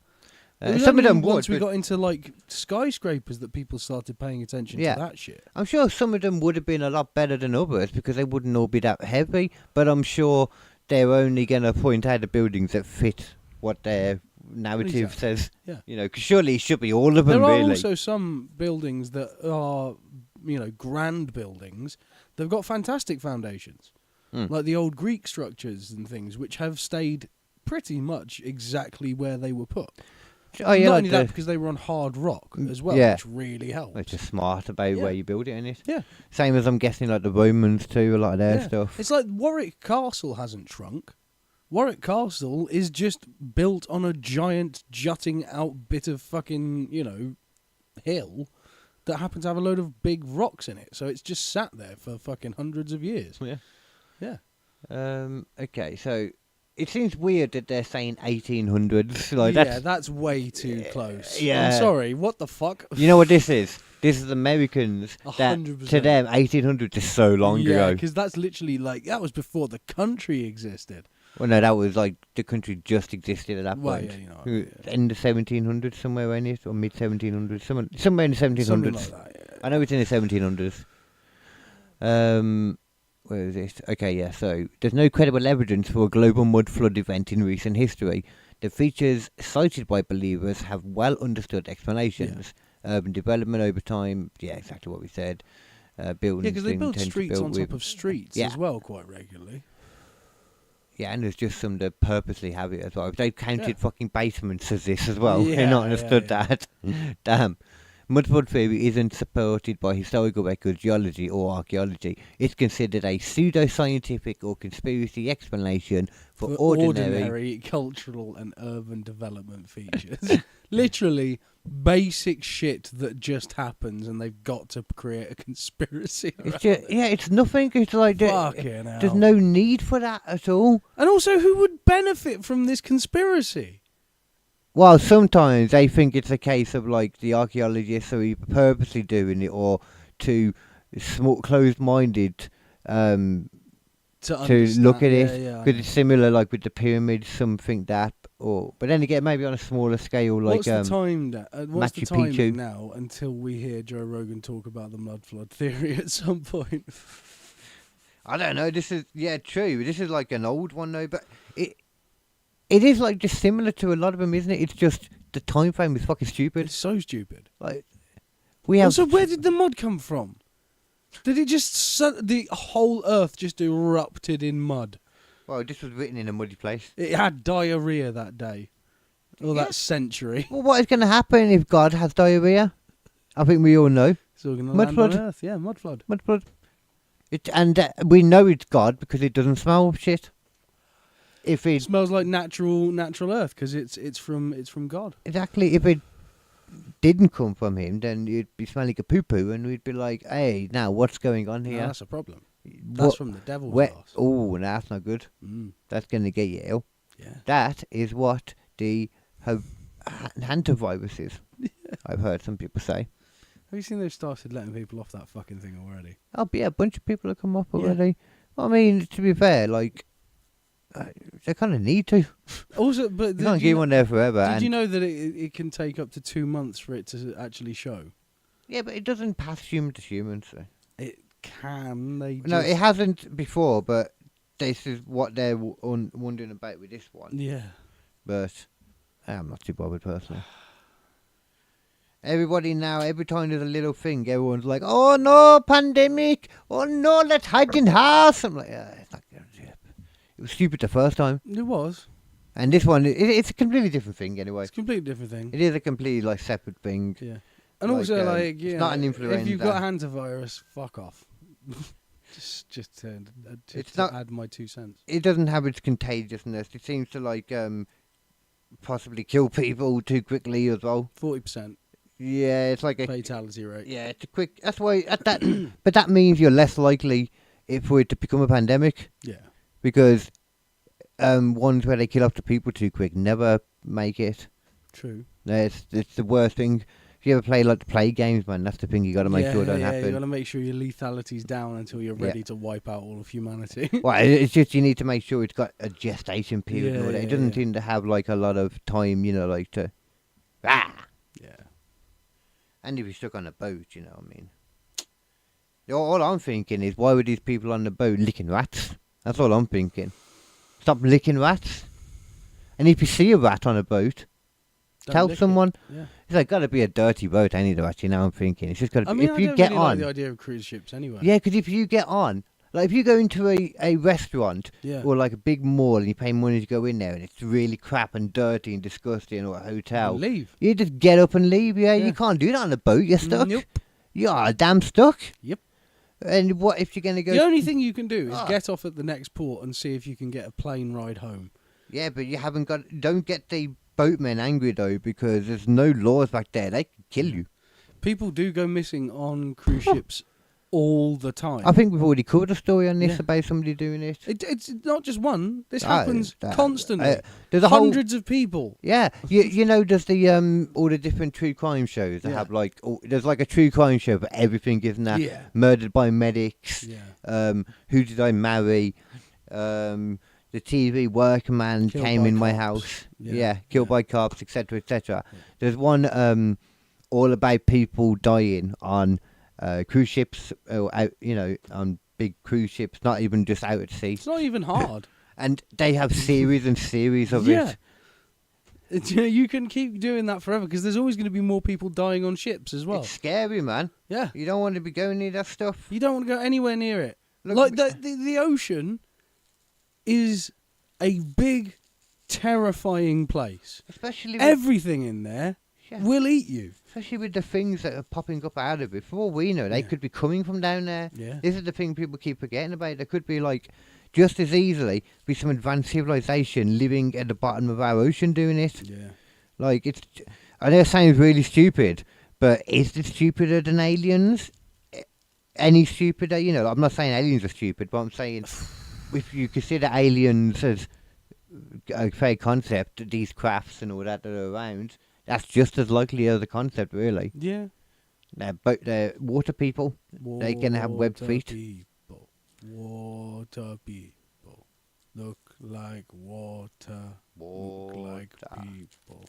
It was Some of only them would. once we but got into like skyscrapers that people started paying attention Yeah. to that shit. I'm sure some of them would have been a lot better than others because they wouldn't all be that heavy. But I'm sure they're only going to point out the buildings that fit what their narrative Exactly. says. Yeah. You know, 'cause surely it should be all of them, There are really. also some buildings that are, grand buildings. They've got fantastic foundations, Mm. like the old Greek structures and things, which have stayed pretty much exactly where they were put. Oh, yeah, Not like only that, because they were on hard rock as well, yeah. which really helped. It's just smart about Yeah. where you build it, isn't it? Yeah. Same as I'm guessing like the Romans too, a lot of their Yeah. stuff. It's like Warwick Castle hasn't shrunk. Warwick Castle is just built on a giant jutting out bit of fucking, hill that happens to have a load of big rocks in it. So it's just sat there for fucking hundreds of years. Yeah. Yeah. Okay, so it seems weird that they're saying 1800s. Like yeah, that's, that's way too close. yeah. I'm sorry, what the fuck? you know what this is? This is Americans. That 100%. to them, 1800s is so long Yeah, ago. because that's literally that was before the country existed. Well, no, that was like the country just existed at that Well, point. yeah, yeah. In the 1700s, somewhere in it, or mid 1700s, somewhere in the 1700s. Something like that, yeah. I know it's in the 1700s. Where is it? Okay, yeah. So there's no credible evidence for a global mud flood event in recent history. The features cited by believers have well understood explanations. Urban development over time. Yeah, exactly what we said. Buildings. Yeah, because they being build tend to streets build on with- top of streets Yeah. as well quite regularly. Yeah, and there's just some that purposely have it as well. They've counted Yeah. fucking basements as this as well. They've Yeah, not understood yeah. that. Damn. Mud flood theory isn't supported by historical records, geology, or archaeology. It's considered a pseudo-scientific or conspiracy explanation for ordinary. cultural and urban development features. Literally basic shit that just happens, and they've got to create a conspiracy. It's around just, it. yeah, it's nothing. It's like Fucking hell. there's no need for that at all. And also, who would benefit from this conspiracy? Well, sometimes they think it's a case of like the archaeologists are either purposely doing it or to small, closed-minded to look at it Yeah, because it's similar like with the pyramids. Some think that, or but then again maybe on a smaller scale like what's the time? What's the Machu time Picchu. now until we hear Joe Rogan talk about the mud flood theory at some point? I don't know. This is true. This is like an old one though, but it is like just similar to a lot of them, isn't it? It's just the time frame is fucking stupid. It's so stupid. Like we have. Also, where did the mud come from? Did it just the whole Earth just erupted in mud? Well, this was written in a muddy place. It had diarrhea that day, or that century. Well, what is going to happen if God has diarrhea? I think we all know. It's all gonna Mud land flood. on Earth. Yeah, mud flood. Mud flood. And we know it's God because it doesn't smell of shit. if It it smells like natural earth because it's from God. exactly if it didn't come from him, then you'd be smelling a poo poo, and we'd be like, "Hey, now what's going on No, here?" that's a problem. What- That's from the devil's where- arse. Oh, no, that's not good. Mm, That's gonna get you ill. yeah. That is what the hantavirus is. I've heard some people say. Have you seen they've started letting people off that fucking thing already? Oh, but yeah, a bunch of people have come up Yeah. already. I mean, to be fair, like they kind of need to. Also, but You can't keep one there forever. did and you know that it can take up to 2 months for it to actually show? Yeah, but it doesn't pass human to human. So. It can. They No, just, it hasn't before, but this is what they're wondering about with this one. Yeah. But I'm not too bothered personally. Everybody now, every time there's a little thing, everyone's like, "Oh no, pandemic! Oh no, let's hide in house." I'm like, it's not gonna do it. It was stupid the first time, It was. and this one, it's a completely different thing anyway. It's a completely different thing. It is a completely like separate thing. Yeah. And Like, also, like, it's you not know, an if you've influenza. got hantavirus, fuck off. just to It's not- add my 2 cents. It doesn't have its contagiousness. It seems to like possibly kill people too quickly as well. 40% Yeah, it's like a fatality rate. yeah, it's a quick. That's why at that, but that means you're less likely for it to become a pandemic Yeah. because ones where they kill off the people too quick never make it. True. No, it's the worst thing. If you ever play like the play games, man, that's the thing you got to make sure don't You happen. got to make sure your lethality's down until you're Yeah. ready to wipe out all of humanity. Well, it's just you need to make sure it's got a gestation period. and all Yeah, that. It yeah, doesn't yeah. seem to have like a lot of time, like to. Yeah. And if you're stuck on a boat, I mean. All I'm thinking is, why were these people on the boat licking rats? That's all I'm thinking. Stop licking rats. And if you see a rat on a boat, Don't tell lick it. someone. Yeah. It's like got to be a dirty boat, any rat. I'm thinking it's just got to. I mean, If I you don't get really on, like the idea of cruise ships anyway. yeah, because if you get on, like if you go into a restaurant Yeah. or like a big mall and you pay money to go in there and it's really crap and dirty and disgusting, or a hotel, Leave. you just get up and leave. Yeah, Yeah. you can't do that on a boat. You're stuck. Nope. You are damn stuck. Yep. And what if you're gonna go? The only thing you can do is Ah. get off at the next port and see if you can get a plane ride home. Yeah, but you haven't got. Don't get the boatmen angry though, because there's no laws back there. They can kill you. People do go missing on cruise ships all the time. I think we've already covered a story on this Yeah. about somebody doing it. It's not just one. This Ah, happens that- constantly. There's a whole. Hundreds of people. Yeah, you know, there's the all the different true crime shows that Yeah. have like there's like a true crime show for everything, isn't there? Yeah. Murdered by medics. Yeah. Who did I marry? The TV workman Killed came by in my cops. house. Yeah. Yeah, killed Yeah. by cops, etc., etc. Yeah. There's one all about people dying on cruise ships, or out, on big cruise ships, not even just out at sea. It's not even hard. And they have series and series of Yeah. it. You can keep doing that forever because there's always going to be more people dying on ships as well. It's scary, man. Yeah. You don't want to be going near that stuff. You don't want to go anywhere near it. Look, Like the ocean is a big, terrifying place. Especially with, Everything in there yeah, will eat you. especially with the things that are popping up out of it. For all we know, they Yeah. could be coming from down there. Yeah. This is the thing people keep forgetting about. There could be like just as easily be some advanced civilization living at the bottom of our ocean doing it. Yeah. Like it's. I know it sounds really stupid, but is it stupider than aliens? Any stupider? I'm not saying aliens are stupid, but I'm saying if you consider aliens as a fair concept, these crafts and all that are around, that's just as likely as a concept, really. Yeah. They're water people. They can have webbed Water feet. People. Water people. Look like water. Look like Water. people.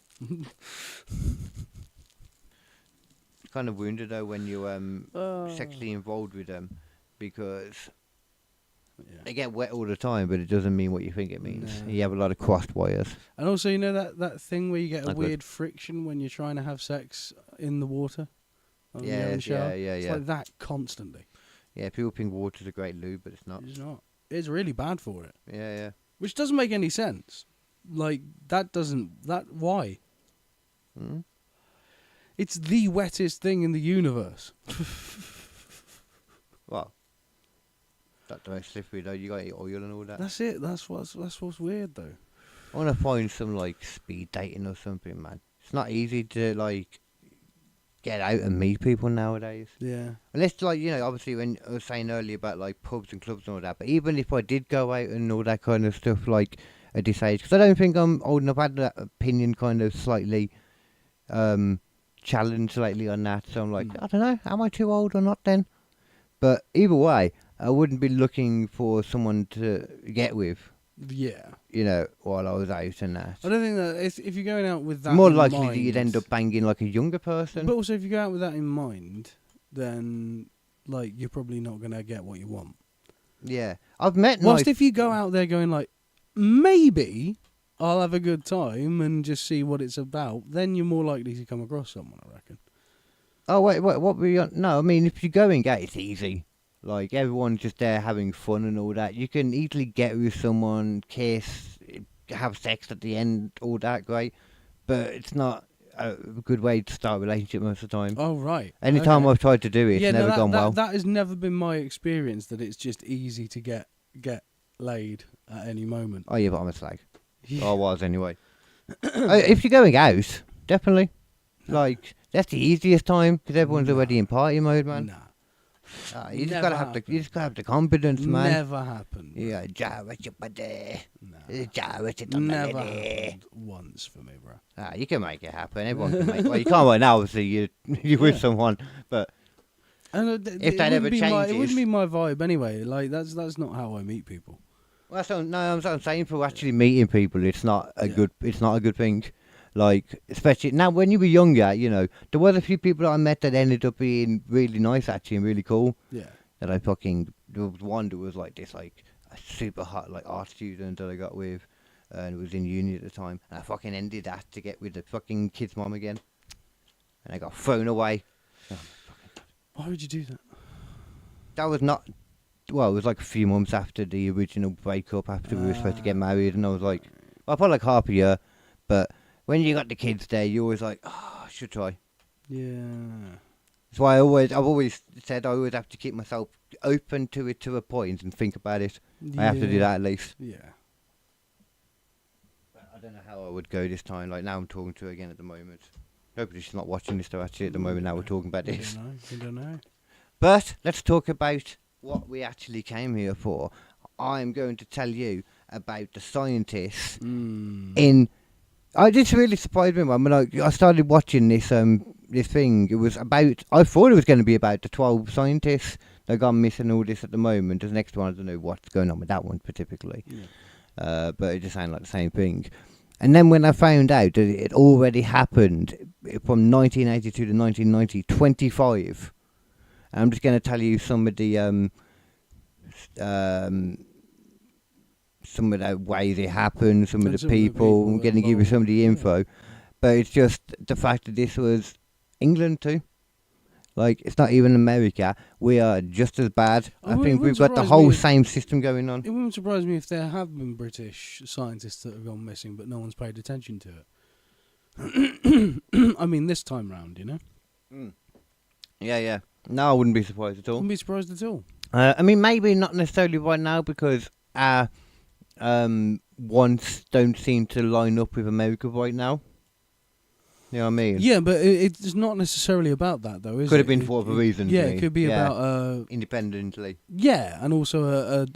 Kind of wounded though when you Oh. sexually involved with them, because Yeah. they get wet all the time, but it doesn't mean what you think it means. No. You have a lot of crossed wires. And also, that thing where you get a Not good. weird friction when you're trying to have sex in the water? When you're in the Yes, shower? yeah. It's like that constantly. Yeah, people think water's a great lube, but it's not. It's not. It's really bad for it. Yeah. Which doesn't make any sense. Like, why? Hmm? It's the wettest thing in the universe. Well, That's the most slippery though. You got to eat oil and all that. That's it. That's what's weird though. I want to find some like speed dating or something, man. It's not easy to like get out and meet people nowadays. Yeah. Unless, like, you know, obviously when I was saying earlier about like pubs and clubs and all that. But even if I did go out and all that kind of stuff, like at this age, because I don't think I'm old enough. I had that opinion kind of slightly challenged lately on that. So I'm like, I don't know, am I too old or not then? But either way, I wouldn't be looking for someone to get with. Yeah. You know, while I was out and that. I don't think that if you're going out with that, More in likely mind, that you'd end up banging like a younger person. But also, if you go out with that in mind, then like you're probably not gonna get what you want. Yeah, I've met. Whilst if you go out there going like, maybe I'll have a good time and just see what it's about, then you're more likely to come across someone, I reckon. Oh wait, what were you? No, I mean if you're going out, it's easy. Like everyone's just there having fun and all that. You can easily get with someone, kiss, have sex at the end, all that great. But it's not a good way to start a relationship most of the time. Oh right. Anytime Okay. I've tried to do it, it's never gone well. That has never been my experience. That it's just easy to get laid at any moment. Oh yeah, but I'm a slag. Yeah. Or I was anyway. If you're going out, definitely. Like that's the easiest time because everyone's already in party mode, man. Nah. You just Never gotta have you just gotta have the confidence, man. Never happened. Yeah, jar with your body. Nah. Jar with your Never body. happened once for me, bro. You can make it happen. Everyone can make it. Well, you can't right now, obviously. You're with someone, but And if that ever it changes, wouldn't be my vibe anyway. Like that's not how I meet people. well, I'm saying for actually meeting people, it's not a good. It's not a good thing. Like, especially now when you were younger, you know, there was a few people that I met that ended up being really nice, actually, and really cool. Yeah. That I fucking, there was one that was like this, like a super hot, like art student that I got with, and it was in uni at the time, and I fucking ended that to get with the fucking kid's mom again, and I got thrown away. Why would you do that? That was not, well, it was like a few months after the original breakup, after we were supposed to get married, and I was like, well, probably like half a year, but when you got the kids there, you're always like, oh, I should try. Yeah. That's why I've always said I always have to keep myself open to it to a point and think about it. I have to do that at least. Yeah. But I don't know how I would go this time. Like now I'm talking to her again at the moment. Hopefully she's not watching this though actually at the moment now we're talking about this. I don't know. But let's talk about what we actually came here for. I'm going to tell you about the scientists in... this really surprised me, man. When I started watching this this thing, it was about... I thought it was going to be about the 12 scientists that got missing all this at the moment. The next one, I don't know what's going on with that one particularly. Yeah. But it just sounded like the same thing. And then when I found out that it already happened from 1982 to 1990, 25. And I'm just going to tell you some of the... some of the ways it happened, some of the people. I'm going to give you some of the info. But it's just the fact that this was England too. Like, it's not even America. We are just as bad. I think we've got the whole same system going on. It wouldn't surprise me if there have been British scientists that have gone missing, but no one's paid attention to it. I mean, this time round, you know? Yeah. No, I wouldn't be surprised at all. Wouldn't be surprised at all. I mean, maybe not necessarily right now because our wants don't seem to line up with America right now. You know what I mean? Yeah, but it's not necessarily about that, though, is it? Could have been for other reasons. Yeah, it could be about... independently. Yeah, and also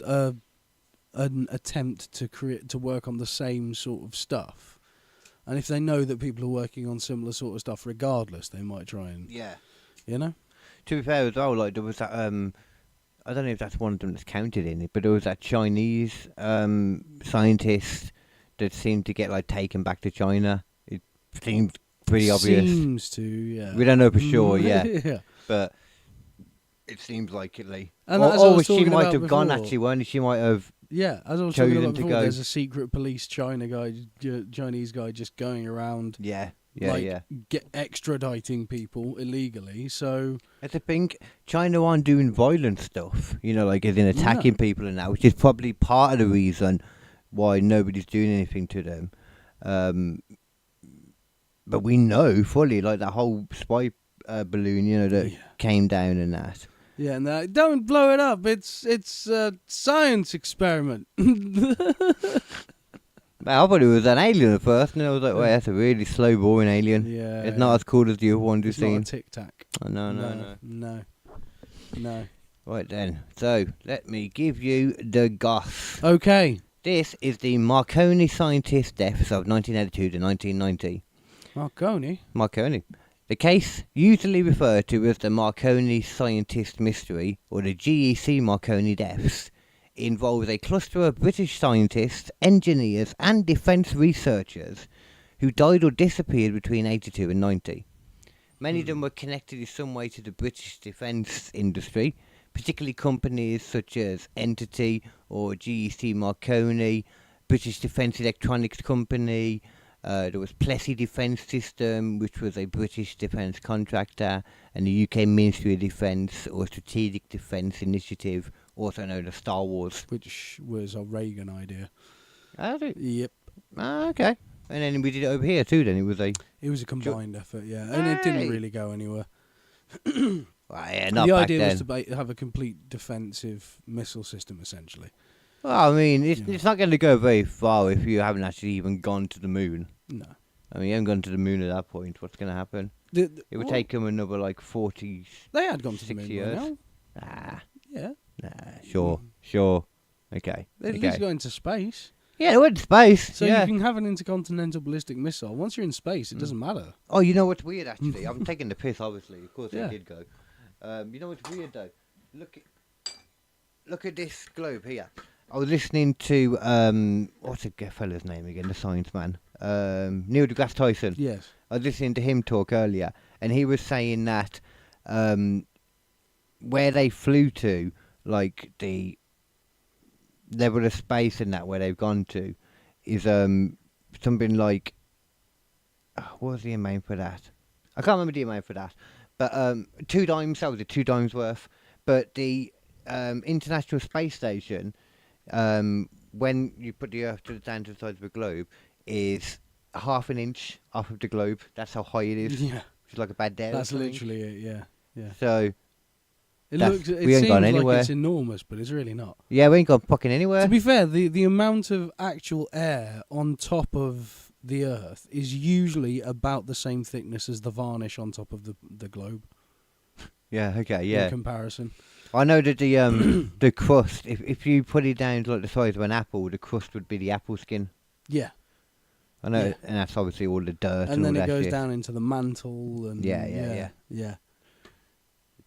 an attempt to work on the same sort of stuff. And if they know that people are working on similar sort of stuff regardless, they might try and... Yeah. You know? To be fair as well, like, there was that... I don't know if that's one of them that's counted in it, but there was that Chinese scientist that seemed to get, like, taken back to China. It seems pretty obvious. Seems to, yeah. We don't know for sure, yeah. Yeah. But it seems likely. And as I was she talking might about have gone, before. actually, weren't she? She might have... Yeah, as I was talking chosen about to before, go. there's a secret police Chinese guy just going around... Yeah. Get extraditing people illegally, so... I think China aren't doing violent stuff, you know, like as in attacking people and that, which is probably part of the reason why nobody's doing anything to them. But we know fully, like that whole spy balloon, you know, that came down and that. Yeah, and they're like, don't blow it up. It's a science experiment. I thought it was an alien at first, and I was like, "Wait, that's a really slow, boring alien. Yeah, It's not as cool as the other ones you've it's not seen." a Tic Tac. Oh, no. No. Right then. So let me give you the goss. Okay. This is the Marconi scientist deaths of 1982 to 1990. Marconi. The case, usually referred to as the Marconi scientist mystery or the GEC Marconi deaths, involves a cluster of British scientists, engineers and defence researchers who died or disappeared between 82 and 90. Many of them were connected in some way to the British defence industry, particularly companies such as Entity or GEC Marconi, British Defence Electronics Company. There was Plessy Defence System, which was a British defence contractor, and the UK Ministry of Defence or Strategic Defence Initiative, also known as Star Wars. Which was a Reagan idea. Yep. Okay. And then we did it over here too, then. It was a combined effort, yeah. And it didn't really go anywhere. Well, yeah, not the back idea then. was to have a complete defensive missile system, essentially. Well, I mean, it's not going to go very far if you haven't actually even gone to the moon. No. I mean, you haven't gone to the moon at that point. What's going to happen? It would take them another, 40 They had gone to the moon years. by now. Ah, Yeah. nah, sure. Okay. At least go into space. Yeah, they went to space. So yeah. you can have an intercontinental ballistic missile. Once you're in space, it doesn't matter. Oh, you know what's weird, actually? I'm taking the piss, obviously. Of course, Yeah. I did go. You know what's weird, though? Look at this globe here. I was listening to, what's the fella's name again? The science man. Neil deGrasse Tyson. Yes. I was listening to him talk earlier, and he was saying that where they flew to, the level of space and that where they've gone to, is something like, what was the amount for that? I can't remember the amount for that, but 2 times, that was 2 times worth. But the International Space Station, when you put the Earth down to the size of a globe, is half an inch off of the globe. That's how high it is. Yeah. It's like a bad day. That's literally it, yeah. So It we ain't seems gone like anywhere. it's enormous, but it's really not. yeah, we ain't gone fucking anywhere. To be fair, the amount of actual air on top of the Earth is usually about the same thickness as the varnish on top of the globe. Yeah, okay, yeah. In comparison. I know that the the crust, if you put it down to the size of an apple, the crust would be the apple skin. Yeah. I know, Yeah. and that's obviously all the dirt and And all then that it goes shit. down into the mantle and Yeah.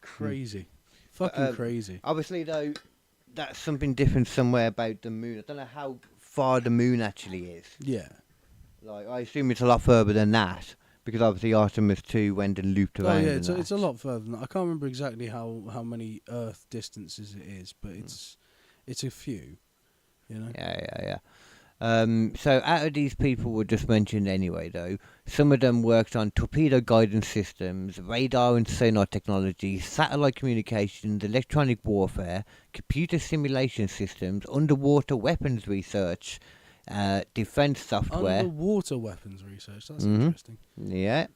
Crazy. Fucking crazy. Obviously, though, that's something different somewhere about the moon. I don't know how far the moon actually is. Yeah. I assume it's a lot further than that, because obviously Artemis 2 went and looped Oh around. yeah, and it's a that. lot further than that. I can't remember exactly how many Earth distances it is, but it's a few. You know? Yeah. So out of these people were just mentioned anyway, though, some of them worked on torpedo guidance systems, radar and sonar technology, satellite communications, electronic warfare, computer simulation systems, underwater weapons research, defense software. Underwater weapons research. That's Mhm. interesting. Yeah.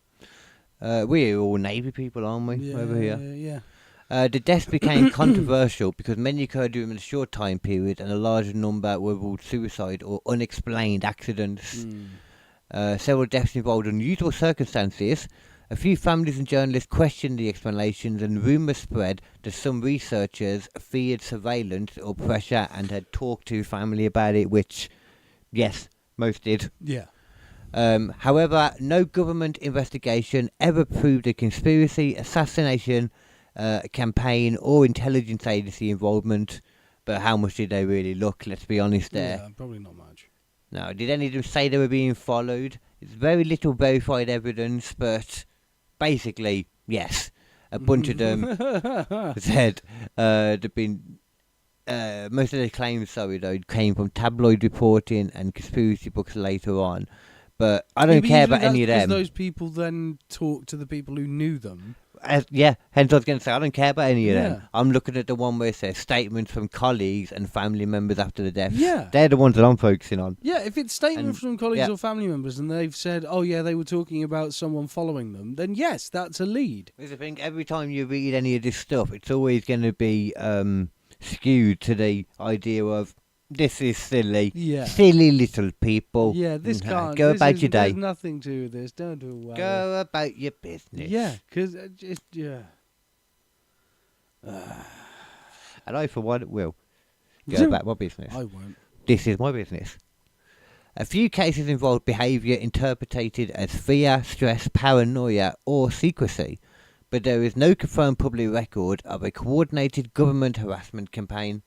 We're all Navy people, aren't we, Yeah, over here? Yeah. The deaths became controversial because many occurred during a short time period and a larger number were ruled suicide or unexplained accidents. Several deaths involved unusual circumstances. A few families and journalists questioned the explanations, and rumours spread that some researchers feared surveillance or pressure and had talked to family about it, which, yes, most did. Yeah. However, no government investigation ever proved a conspiracy, assassination, campaign or intelligence agency involvement. But how much did they really look? Let's be honest there. Yeah, probably not much. No, did any of them say they were being followed? It's very little verified evidence, but basically, yes. A bunch of them said they've been... most of their claims, though, came from tabloid reporting and conspiracy books later on. But I don't care about any of them. Because those people then talk to the people who knew them. hence I was going to say, I don't care about any of Yeah. them. I'm looking at the one where it says statements from colleagues and family members after the death. Yeah. They're the ones that I'm focusing on. Yeah, if it's statements And- from colleagues yeah. or family members and they've said, oh yeah, they were talking about someone following them, then yes, that's a lead. Because I think every time you read any of this stuff, it's always going to be skewed to the idea of, this is silly. Yeah. Silly little people. Yeah, this can't. Go this about is- your day. There's nothing to this. Don't do worry. Go about your business. Yeah, because yeah. And I, for one, will go about my business. I won't. This is my business. A few cases involved behaviour interpreted as fear, stress, paranoia, or secrecy, but there is no confirmed public record of a coordinated government harassment campaign.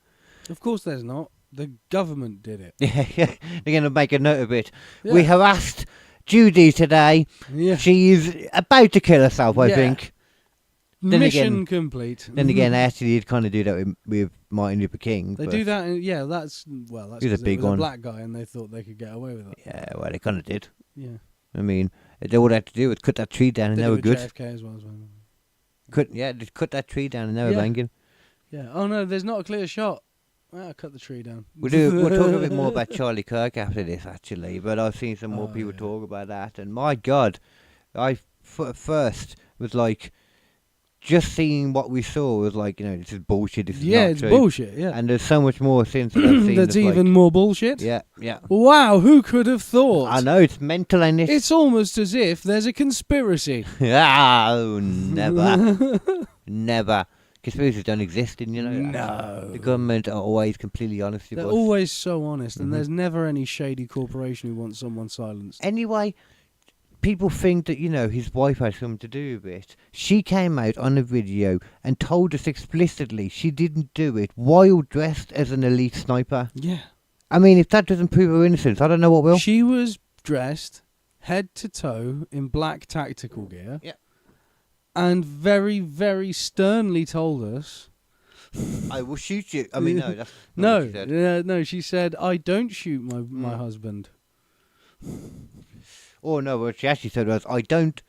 Of course, there's not. The government did it. Yeah, they're going to make a note of it. Yeah. We harassed Judy today. Yeah. She is about to kill herself, I Yeah. think. Then Mission again- complete. Then again, they actually did kind of do that with Martin Luther King. They but- do that. That's that's He's a 'cause big it was one. a black guy, and they thought they could get away with it. Yeah, well, they kind of did. Yeah. I mean, all they had to do was cut that tree down and They they do were with good. JFK as well. Just cut that tree down and they were Yeah. banging. Yeah. Oh no, there's not a clear shot. Well, cut the tree down. We'll talk a bit more about Charlie Kirk after this, actually. But I've seen some more people yeah. talk about that, and my God, I at first was like, just seeing what we saw was like, this is bullshit. This is Yeah, not it's true. bullshit. Yeah. And there's so much more since that I've seen. That's even like, more bullshit. Yeah, yeah. Wow, who could have thought? I know it's mental, and It's almost as if there's a conspiracy. oh, never, never. Conspiracies don't exist, and No. the government are always completely honest with They're us. always so honest, and Mhm. there's never any shady corporation who wants someone silenced. Anyway, people think that, his wife had something to do with it. She came out on a video and told us explicitly she didn't do it while dressed as an elite sniper. Yeah. I mean, if that doesn't prove her innocence, I don't know what will. She was dressed head to toe in black tactical gear. Yeah. And very, very sternly told us. I will shoot you. I mean, no, that's not what she said. No, she said, I don't shoot my husband. Oh, no, what she actually said was, I don't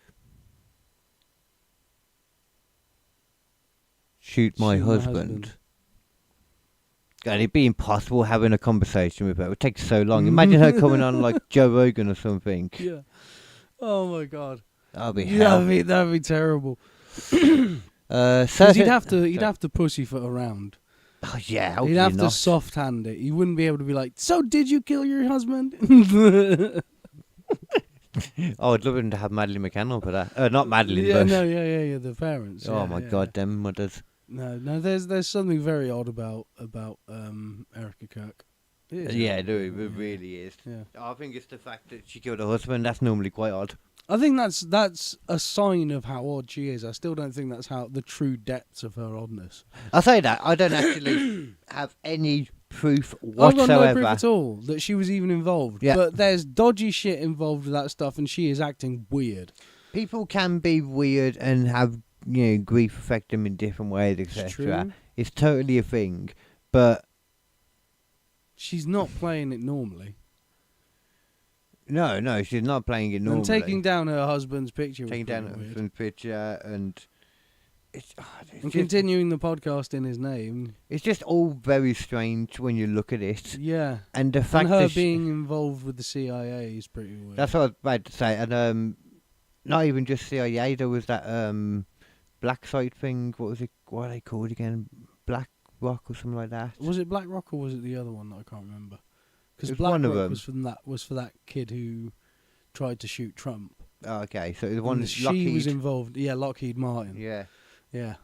shoot my husband. God, it'd be impossible having a conversation with her. It would take so long. Imagine her coming on like Joe Rogan or something. Yeah. Oh my God. That'd be Yeah, hell. that'd be terrible. Certain- Because he'd have to pussyfoot around. Oh, yeah, He'd hopefully have to not. soft hand it. He wouldn't be able to be like, so did you kill your husband? Oh, I'd love him to have Madeline McCann for that. Not Madeline, yeah, but... no, yeah, the parents. Oh, yeah, my yeah. God, them mothers. No, there's something very odd about Erica Kirk. It is Yeah, odd. no, it really is. Yeah. I think it's the fact that she killed her husband. That's normally quite odd. I think that's a sign of how odd she is. I still don't think that's how the true depths of her oddness. I'll say that. I don't actually have any proof I've got no whatsoever. proof at all that she was even involved. Yeah. But there's dodgy shit involved with that stuff, and she is acting weird. People can be weird and have, grief affect them in different ways, It's etc. true. It's totally a thing. But, She's not playing it normally. no, she's not playing it normally. And taking down her husband's picture was Taking down her pretty weird. husband's picture and... It's And just, continuing the podcast in his name. it's just all very strange when you look at it. Yeah. And the fact And her that being involved with the CIA is pretty weird. that's what I was about to say. And not even just CIA, there was that black site thing. What was it? What are they called again? Black Rock or something like that. Was it Black Rock or was it the other one that I can't remember? Because It was Black one of Rock them. was for that kid who tried to shoot Trump. Oh, okay, so the one And that's she Lockheed. was involved. Yeah, Lockheed Martin. Yeah, Yeah.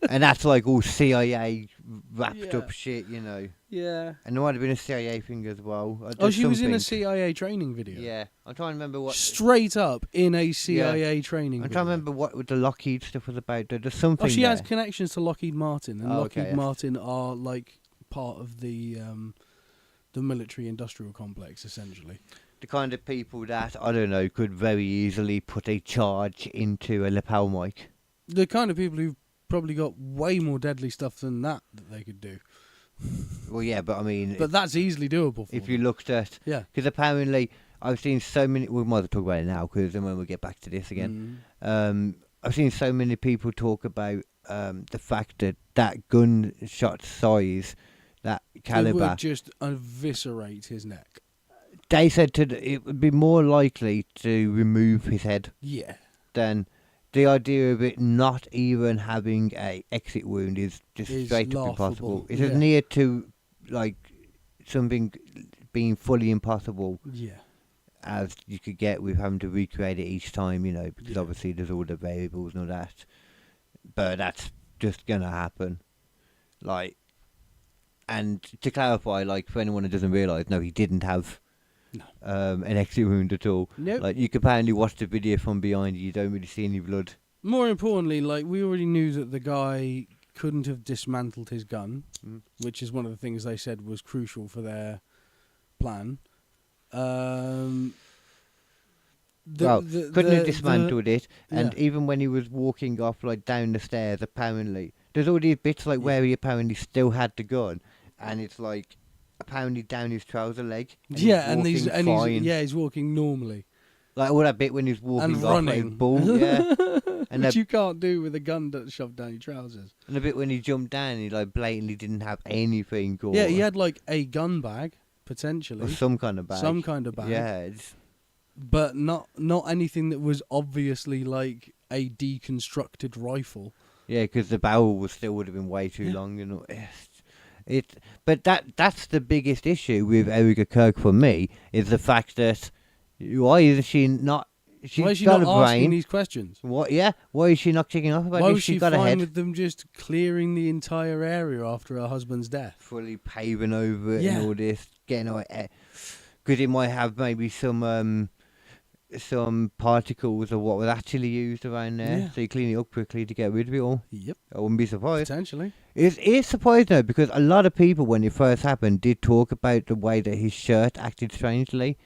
and that's like all CIA wrapped Yeah. up shit, Yeah. And there might have been a CIA thing as well. Oh, she was in a something. CIA training video. Yeah, I'm trying to remember what. Straight up in a CIA training I'm video. trying to remember what the Lockheed stuff was about. There's something. Oh, she has there. connections to Lockheed Martin, and Oh, okay, Lockheed yes. Martin are like part of the military-industrial complex, essentially. The kind of people that, I don't know, could very easily put a charge into a lapel mic. The kind of people who've probably got way more deadly stuff than that they could do. Well, yeah, but I mean, But that's easily doable for if them. you looked at, Yeah. because apparently I've seen so many. We might as well talk about it now, because then when we get back to this again, Mm. I've seen so many people talk about the fact that gunshot size, that It caliber, would just eviscerate his neck. they said it would be more likely to remove his head Yeah. than the idea of it not even having a exit wound is just Is straight up laughable, impossible. It's yeah. as near to like something being fully impossible Yeah. as you could get with having to recreate it each time, you know, because Yeah. obviously there's all the variables and all that. But that's just gonna happen. Like, and to clarify, like for anyone who doesn't realise, no, he didn't have an exit wound at all. Nope. Like you can apparently watch the video from behind, you don't really see any blood. More importantly, like we already knew that the guy couldn't have dismantled his gun, which is one of the things they said was crucial for their plan. Couldn't have dismantled it, and even when he was walking off like down the stairs, apparently there's all these bits like where he apparently still had the gun, and it's like apparently down his trouser leg. And he's walking normally. Like all that bit when he's walking And off running. like bull, yeah. And Which you can't do with a gun shoved down your trousers. And the bit when he jumped down, he like blatantly didn't have anything. Or, yeah, he had like a gun bag potentially, or some kind of bag. Some kind of bag. Yeah, but not anything that was obviously like a deconstructed rifle. Yeah, because the barrel would have been way too long, you know. But that's the biggest issue with Erica Kirk for me is the fact that why is she not? Why is she got not a brain. asking these questions? What? Yeah. Why is she not kicking off about Why this? was she got a fine head. with them just clearing the entire area after her husband's death? Fully paving over it and all this, getting away. Because it might have maybe some particles of what was actually used around there. Yeah. So you clean it up quickly to get rid of it all. Yep. I wouldn't be surprised. Potentially. It's surprising though, because a lot of people when it first happened did talk about the way that his shirt acted strangely.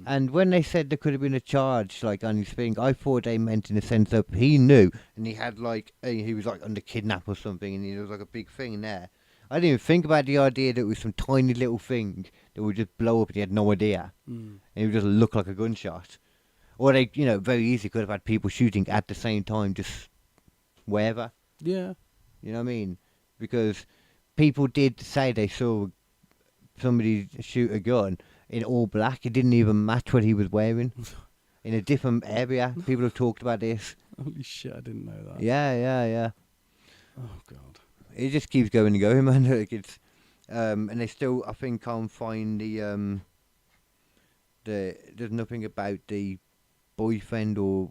And when they said there could have been a charge like on his thing, I thought they meant in the sense that he knew and he had like he was like under kidnap or something, and there was like a big thing in there. I didn't even think about the idea that it was some tiny little thing that would just blow up and he had no idea. And it would just look like a gunshot. Or they, you know, very easily could have had people shooting at the same time, just wherever. Yeah. You know what I mean? Because people did say they saw somebody shoot a gun in all black. It didn't even match what he was wearing. In a different area. People have talked about this. Holy shit, I didn't know that. Yeah. Oh, God. It just keeps going and going, man. Like it's, and they still, I think, can't find the there's nothing about the boyfriend or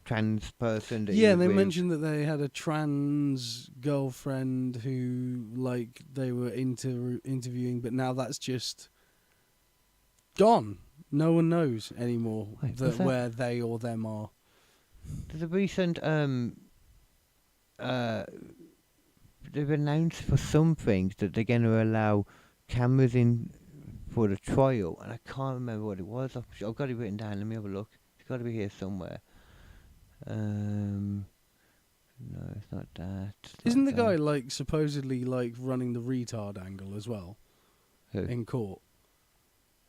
trans person that Yeah, he was they with. mentioned that they had a trans girlfriend who, like, they were interviewing, but now that's just gone. No one knows anymore Wait, what's that? where they or them are. There's a recent they've announced for some things that they're going to allow cameras in for the trial, and I can't remember what it was. I've got it written down. Let me have a look. It's got to be here somewhere. No, it's not that. Isn't the guy like supposedly like running the retard angle as well Who? in court?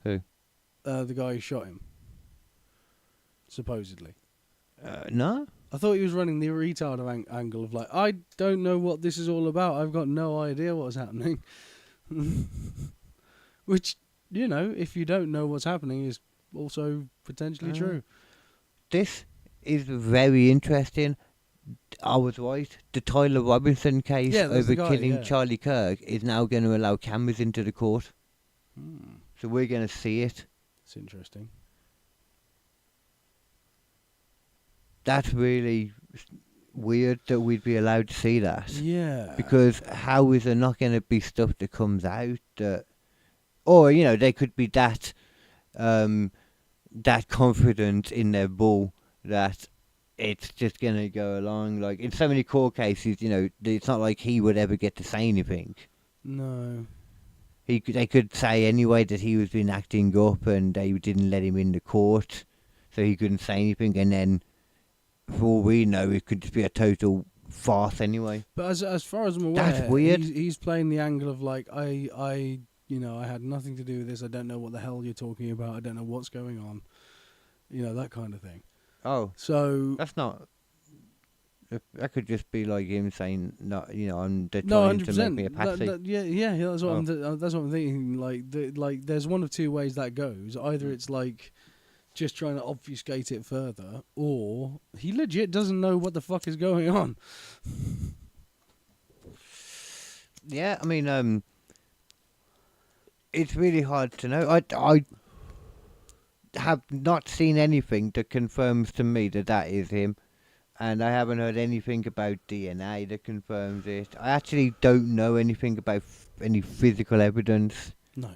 Who? The guy who shot him. Supposedly. No. I thought he was running the retard angle of like, I don't know what this is all about. I've got no idea what's happening. Which, you know, if you don't know what's happening, is also potentially true. This is very interesting. I was right. The Tyler Robinson case over killing Charlie Kirk is now going to allow cameras into the court. So we're going to see it. It's interesting. That's really weird that we'd be allowed to see that. Yeah. Because how is there not going to be stuff that comes out that... Or, you know, they could be that confident in their bull that it's just going to go along. Like, in so many court cases, you know, it's not like he would ever get to say anything. No. They could say anyway that he was been acting up and they didn't let him in the court, so he couldn't say anything, and then, for all we know, it could just be a total farce anyway. But as far as I'm aware, that's weird. He's playing the angle of like, I had nothing to do with this. I don't know what the hell you're talking about. I don't know what's going on. You know, that kind of thing. Oh, so that's not That could just be like him saying, "No, they're No, trying to 100%. make me a patsy." Yeah. That's what Oh. that's what I'm thinking. Like, there's one of two ways that goes. Either it's like just trying to obfuscate it further, or he legit doesn't know what the fuck is going on. Yeah, I mean, it's really hard to know. I have not seen anything that confirms to me that is him, and I haven't heard anything about DNA that confirms it. I actually don't know anything about any physical evidence. No.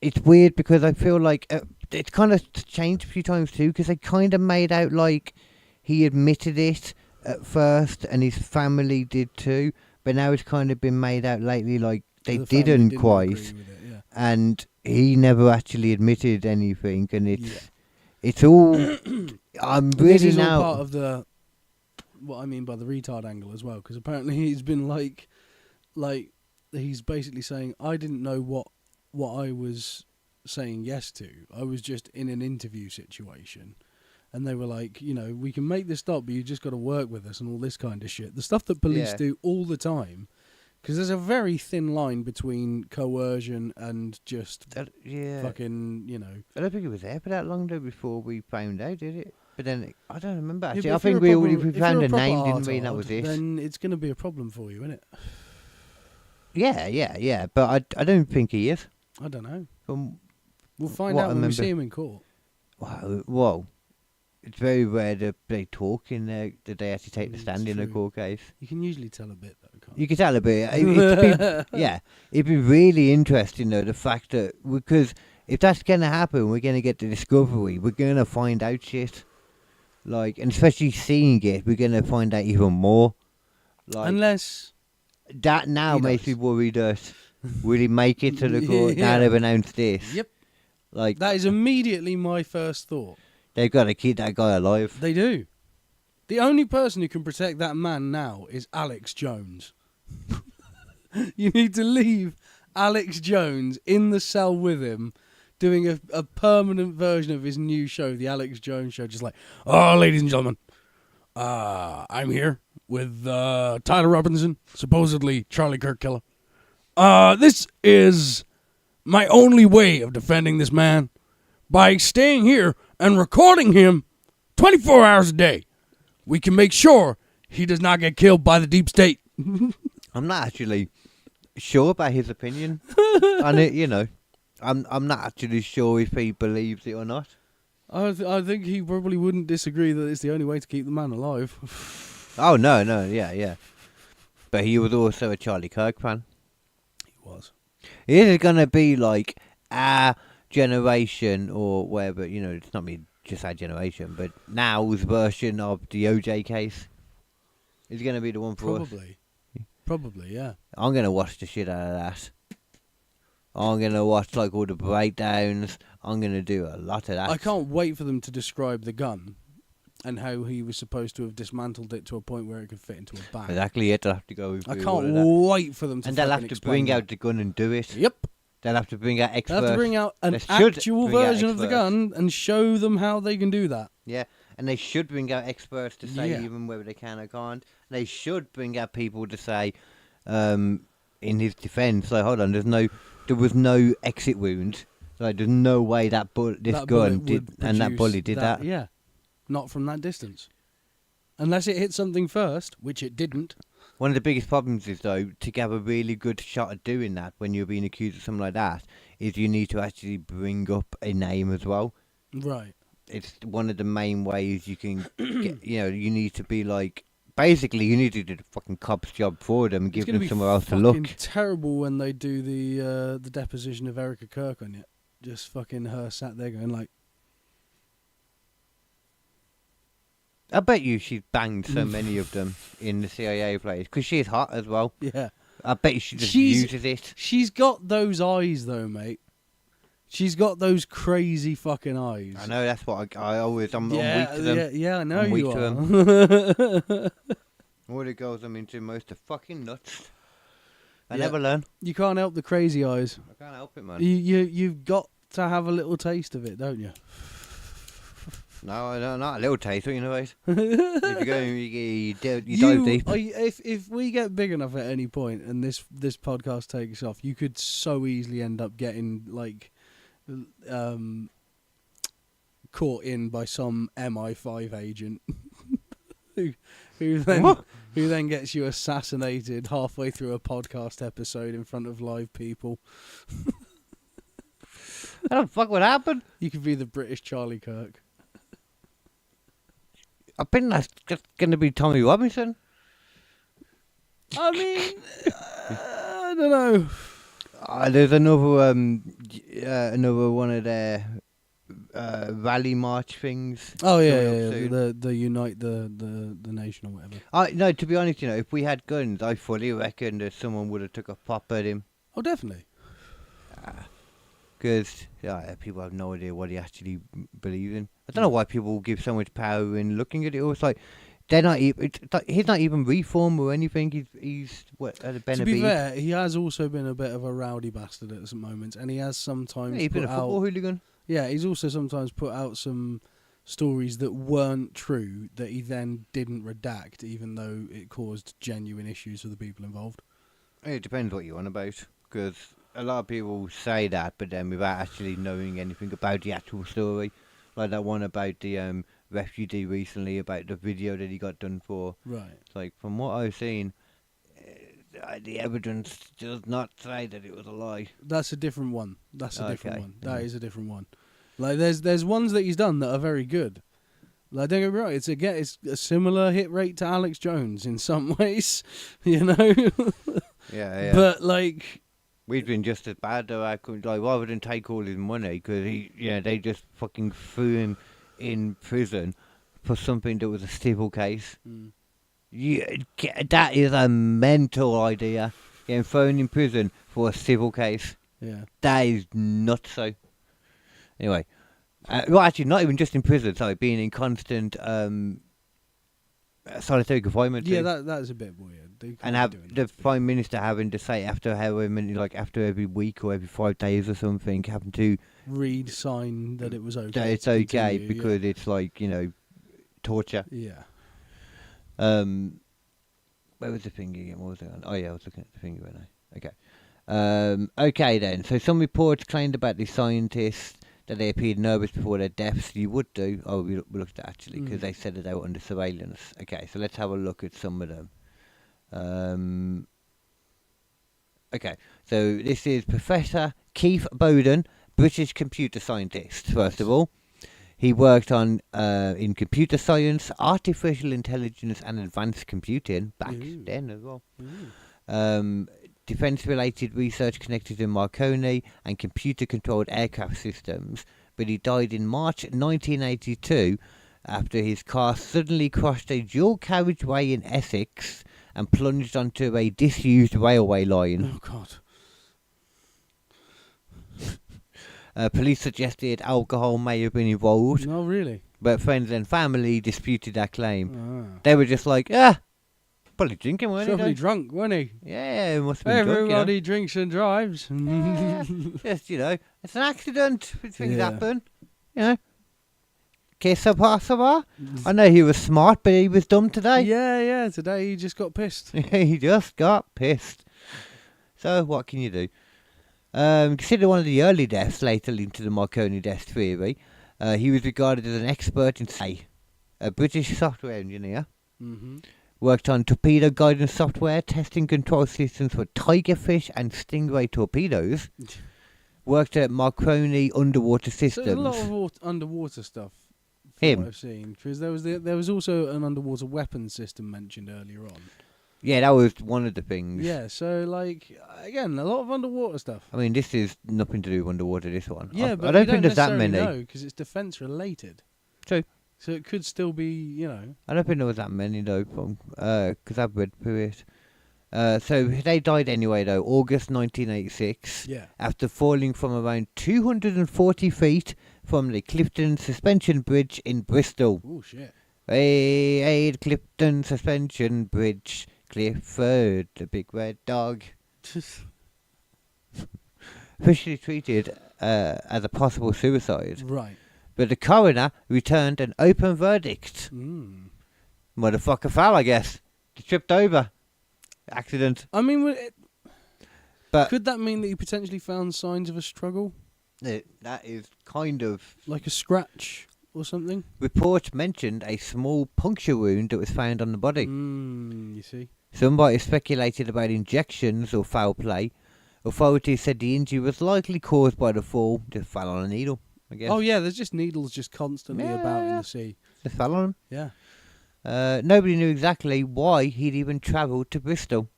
It's weird because I feel like it's kind of changed a few times too, because they kind of made out like he admitted it at first and his family did too, but now it's kind of been made out lately like they The family didn't agree quite, with it, yeah. and he never actually admitted anything, and it's all I'm This really is now all part of the what I mean by the retard angle as well, because apparently he's been like he's basically saying, I didn't know what I was saying yes to. I was just in an interview situation, and they were like, we can make this stop, but you just got to work with us and all this kind of shit. The stuff that police do all the time, because there's a very thin line between coercion and just fucking, I don't think it was there for that long though before we found out, did it? But then I don't remember actually. Yeah, I think we found a name, didn't we? And that was it. Then it's going to be a problem for you, isn't it? Yeah. But I don't think he is. I don't know. From We'll find what out I when we remember. see him in court. Well, it's very rare that they talk in there, that they actually take the It's stand in a true. court case. You can usually tell a bit, though, can't You can tell a bit. It'd be really interesting though, the fact that, because if that's gonna happen, we're gonna get the discovery. We're gonna find out shit, like, and especially seeing it, we're gonna find out even more. Like Unless that now he makes me does. worried that will he make it to the court? Now Yeah. they've announced this. Yep. Like That is immediately my first thought. they've got to keep that guy alive. They do. The only person who can protect that man now is Alex Jones. You need to leave Alex Jones in the cell with him, doing a permanent version of his new show, The Alex Jones Show, just like, ladies and gentlemen, I'm here with Tyler Robinson, supposedly Charlie Kirk killer. This is my only way of defending this man, by staying here and recording him 24 hours a day. We can make sure he does not get killed by the deep state. I'm not actually sure about his opinion on it. I'm not actually sure if he believes it or not. I think he probably wouldn't disagree that it's the only way to keep the man alive. Oh no, yeah. But he was also a Charlie Kirk fan. He was. Is it gonna be like our generation or whatever? It's not me just our generation, but now's version of the OJ case. Is gonna be the one for us. Probably, yeah. I'm gonna watch the shit out of that. I'm gonna watch like all the breakdowns. I'm gonna do a lot of that. I can't wait for them to describe the gun and how he was supposed to have dismantled it to a point where it could fit into a bag. Exactly it. They'll have to go through I all can't of that. wait for them to. And they'll fucking have to explain bring out that. the gun and do it. Yep. They'll have to bring out experts. They'll have to bring out an They should actual bring out version of the experts. gun and show them how they can do that. Yeah, and they should bring out experts to say Yeah. even whether they can or can't. They should bring out people to say, in his defence, like, hold on, there was no exit wound. Like, there's no way that this That gun bullet did, would and that produce bullet did that. Yeah, not from that distance. Unless it hit something first, which it didn't. One of the biggest problems is, though, to have a really good shot at doing that when you're being accused of something like that, is you need to actually bring up a name as well. Right. It's one of the main ways you can get, you need to be like, basically you need to do the fucking cop's job for them and give them somewhere else to look. It's terrible when they do the deposition of Erica Kirk on you. Just fucking her sat there going like, I bet you she's banged so many of them in the CIA place, because she's hot as well. yeah. I bet you she just She's- uses it. She's got those eyes though, mate. She's got those crazy fucking eyes. I know, that's what I'm weak to them. Yeah, I know I'm weak you to are. All the girls I'm into most are fucking nuts. I Yeah. never learn. You can't help the crazy eyes. I can't help it, man. You've got to have a little taste of it, don't you? No, I don't. Not a little taste. What you know, mate? If you go, you dive deep. If we get big enough at any point and this podcast takes off, you could so easily end up getting like caught in by some MI5 agent who then gets you assassinated halfway through a podcast episode in front of live people. I don't fuck what happened. You could be the British Charlie Kirk. I think that's just going to be Tommy Robinson. I mean, I don't know. There's another one of their rally march things. Oh yeah, coming up soon. the unite the nation or whatever. No, to be honest, if we had guns, I fully reckon that someone would have took a pop at him. Oh, definitely. Because people have no idea what he actually believes in. I don't know why people give so much power in looking at it. It's like they're not even. He's not even reform or anything. He's what at a To be fair, he has also been a bit of a rowdy bastard at some moments, and he has sometimes he's been a put football out. hooligan. Yeah, he's also sometimes put out some stories that weren't true that he then didn't redact, even though it caused genuine issues for the people involved. It depends what you're on about, because a lot of people say that, but then without actually knowing anything about the actual story. Like that one about the refugee recently, about the video that he got done for. Right. It's like, from what I've seen, the evidence does not say that it was a lie. That's a different one. That's a different Okay. one. That Yeah. is a different one. Like there's ones that he's done that are very good. Like don't get me wrong, it's a similar hit rate to Alex Jones in some ways, Yeah. But like. We've been just as bad though. Rather than take all his money, because they just fucking threw him in prison for something that was a civil case. Mm. That is a mental idea. Getting thrown in prison for a civil case. Yeah. That is nuts. So, anyway, well, actually, not even just in prison. Sorry, being in constant solitary confinement. Yeah, too. that is a bit weird. And have the Prime Minister having to say after after every week or every 5 days or something, having to read sign that it was okay. that it's to okay continue, because it's like torture. Yeah. Where was the thing again? What was it on? Oh yeah, I was looking at the thing right now. Okay. Okay then. So some reports claimed about the scientists that they appeared nervous before their deaths. You would do. Oh, we looked at actually because they said that they were under surveillance. Okay, so let's have a look at some of them. Okay, so this is Professor Keith Bowden, British computer scientist. First of all, he worked on in computer science, artificial intelligence, and advanced computing back then as well. Defense-related research connected to Marconi and computer-controlled aircraft systems. But he died in March 1982 after his car suddenly crossed a dual carriageway in Essex and plunged onto a disused railway line. Oh, God. Police suggested alcohol may have been involved, No, really? but friends and family disputed that claim. Ah. They were just like, probably drinking, weren't Probably he? drunk, wasn't he? Yeah, he must have been Everybody drinks and drives. drunk. Just, it's an accident. Things Yeah. happen. Que ça va, ça va? I know he was smart, but he was dumb today. Yeah. Today he just got pissed. He just got pissed. So what can you do? Considered one of the early deaths later linked to the Marconi death theory. He was regarded as an expert in a British software engineer. Mm-hmm. Worked on torpedo guidance software, testing control systems for tigerfish and stingray torpedoes. Worked at Marconi underwater So systems. there's a lot of underwater stuff. Him. What I've seen, because there was also an underwater weapons system mentioned earlier on. Yeah, that was one of the things. Yeah, so again, a lot of underwater stuff. I mean, this is nothing to do with underwater, this one. Yeah, but I don't think there's that many. No, because it's defence related. True. So it could still be, I don't think there was that many though, because I've read through it. So they died anyway though, August 1986. Yeah. After falling from around 240 feet from the Clifton Suspension Bridge in Bristol. Oh shit. Hey, the Clifton Suspension Bridge, Clifford, the big red dog. Officially treated as a possible suicide. Right. But the coroner returned an open verdict. Motherfucker fell, I guess. He tripped over. Accident. I mean, But could that mean that you potentially found signs of a struggle? That is kind of... Like a scratch or something? Reports mentioned a small puncture wound that was found on the body. You see. Somebody speculated about injections or foul play. Authorities said the injury was likely caused by the fall. Just fell on a needle, I guess. Oh, yeah, there's just needles just constantly about in the sea. Just fell on him. Yeah. Nobody knew exactly why he'd even travelled to Bristol.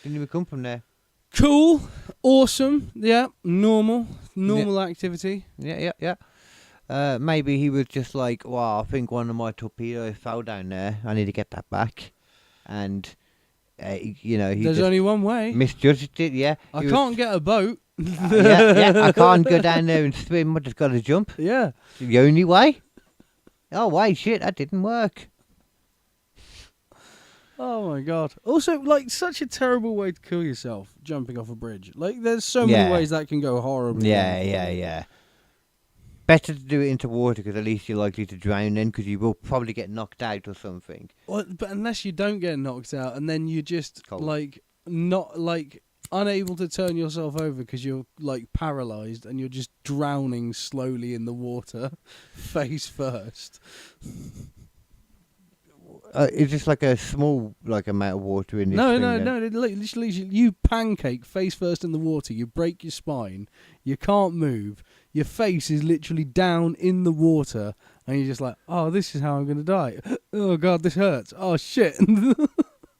Didn't even come from there. Cool. Awesome. Yeah. Normal activity. Yeah. Maybe he was just like, well, I think one of my torpedoes fell down there. I need to get that back. And, he There's just only one way. misjudged it, yeah. I can't get a boat. I can't go down there and swim. I just got to jump. Yeah. The only way? Oh, wait, shit, that didn't work. Oh my god. Also, like, such a terrible way to kill yourself, jumping off a bridge. Like, there's so many ways that can go horribly. Yeah. Better to do it into water because at least you're likely to drown then because you will probably get knocked out or something. Well, but unless you don't get knocked out and then you're just, Cold. unable to turn yourself over because you're, like, paralysed and you're just drowning slowly in the water, face first. It's just like a small amount of water in this No. Literally, you pancake face first in the water. You break your spine. You can't move. Your face is literally down in the water, and you're just like, "Oh, this is how I'm gonna die." Oh god, this hurts. Oh shit.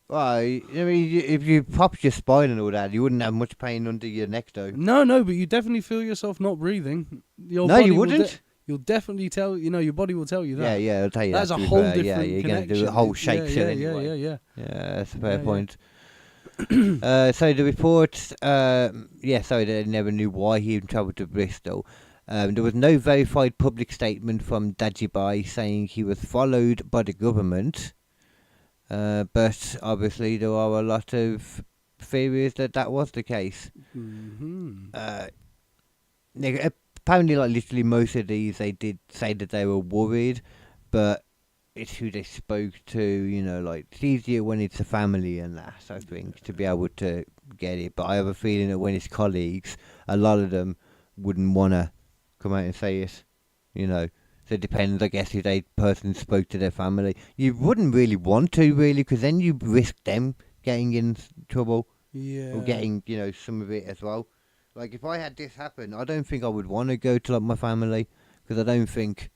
Well, I mean, if you popped your spine and all that, you wouldn't have much pain under your neck, though. No, but you definitely feel yourself not breathing. Your No, body you will wouldn't. You'll definitely tell. Your body will tell you that. Yeah, I'll tell you That's that. a to be whole fair. different you're connection. going to do a whole shake shit anyway. Yeah. Yeah, that's a fair Yeah. point. So the reports, they never knew why he even travelled to Bristol. There was no verified public statement from Dajibai saying he was followed by the government, but obviously there are a lot of theories that was the case. Apparently, literally most of these, they did say that they were worried, but it's who they spoke to, it's easier when it's a family and that, I think, to be able to get it. But I have a feeling that when it's colleagues, a lot of them wouldn't want to come out and say it, So it depends, I guess, if that person spoke to their family. You wouldn't really want to, really, because then you risk them getting in trouble. Yeah. Or getting, some of it as well. Like, if I had this happen, I don't think I would want to go to, my family, because I don't think...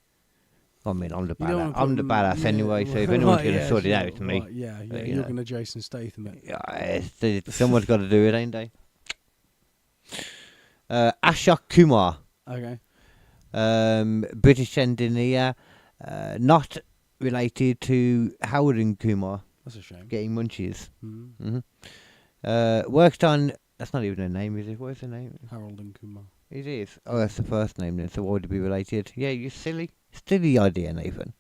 I mean, I'm the badass anyway, so if anyone's going to sort it out, it's me. Right, you're going to Jason Statham it. Yeah, someone's got to do it, ain't they? Ashok Kumar. Okay. British engineer, not related to Howard and Kumar. That's a shame. Getting munchies. Worked on... That's not even a name, is it? What is the name? Harold and Kumar. It is. Oh, that's the first name then, so why would it be related? Yeah, you silly. Silly idea, Nathan.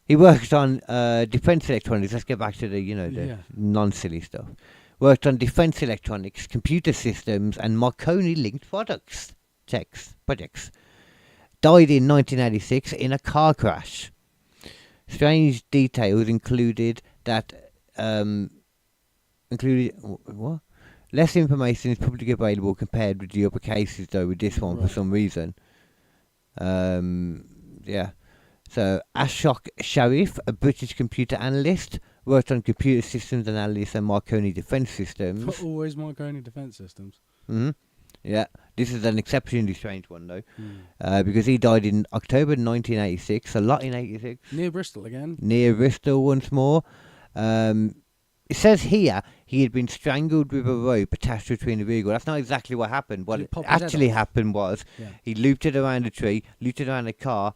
He worked on defence electronics. Let's get back to the non-silly stuff. Worked on defence electronics, computer systems, and Marconi-linked projects. Died in 1986 in a car crash. Strange details included that... what? Less information is publicly available compared with the other cases, though, with this one for some reason. So, Ashok Sharif, a British computer analyst, worked on computer systems analysis and Marconi defence systems. Always Marconi defence systems. Yeah, this is an exceptionally strange one, though, because he died in October 1986, a lot in 86. Near Bristol again. Near Bristol once more. It says here he had been strangled with a rope attached between the vehicle. That's not exactly what happened. What actually happened was he looped it around a tree, looped it around a car,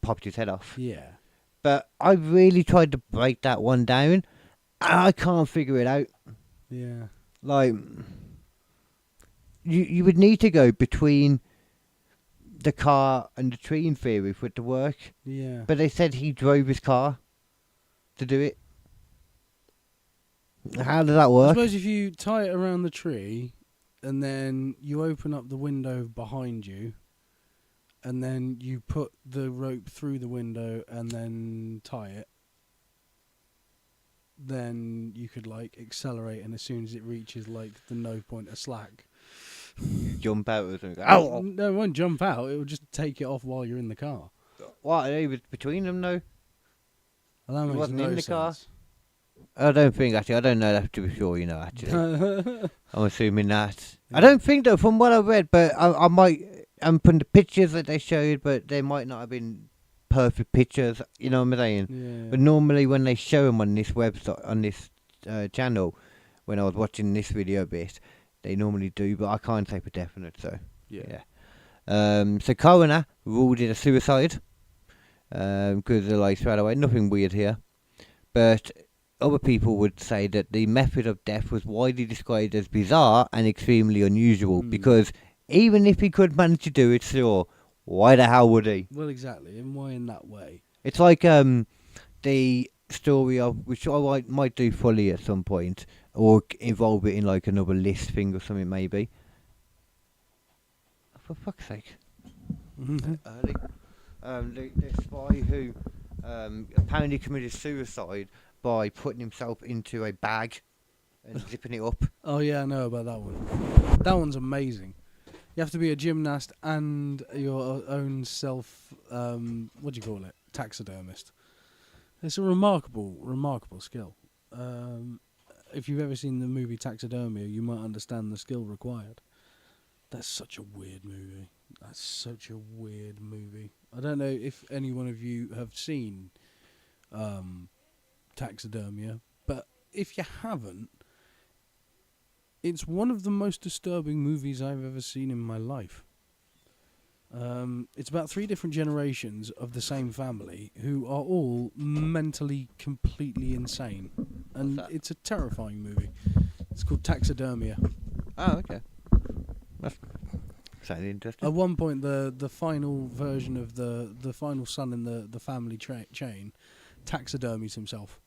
popped his head off. Yeah. But I really tried to break that one down, and I can't figure it out. Yeah. Like, you would need to go between the car and the tree in theory for it to work. Yeah. But they said he drove his car to do it. How does that work? I suppose if you tie it around the tree and then you open up the window behind you and then you put the rope through the window and then tie it, then you could like accelerate, and as soon as it reaches like the no point of slack, Jump out or something. Ow! No, it won't jump out. It will just take it off while you're in the car. What? He was between them, though? Well, that He makes wasn't no in the car? sense. I don't think, actually. I don't know that to be sure, actually. I'm assuming that. Yeah. I don't think, though, from what I read, but I might... I'm putting the pictures that they showed, but they might not have been perfect pictures, you know what I'm saying? Yeah. But normally when they show them on this website, on this channel, when I was watching this video bit, they normally do, but I can't say for definite, so... Yeah. So coroner ruled it a suicide, because they're like straight away, nothing weird here. But other people would say that the method of death was widely described as bizarre and extremely unusual, because even if he could manage to do it, sure, why the hell would he? Well, exactly, and why in that way? It's like the story of, which I might do fully at some point, or involve it in like another list thing or something maybe. For fuck's sake. Early. The spy who apparently committed suicide by putting himself into a bag and zipping it up. Oh yeah, I know about that one. That one's amazing. You have to be a gymnast and your own self, what do you call it? Taxidermist. It's a remarkable skill. If you've ever seen the movie Taxidermia, you might understand the skill required. That's such a weird movie. I don't know if any one of you have seen Taxidermia, but if you haven't, it's one of the most disturbing movies I've ever seen in my life. It's about 3 different generations of the same family who are all mentally completely insane. And it's a terrifying movie. It's called Taxidermia. Oh, okay. That's sounding interesting. At one point, the final version of the final son in the family chain taxidermies himself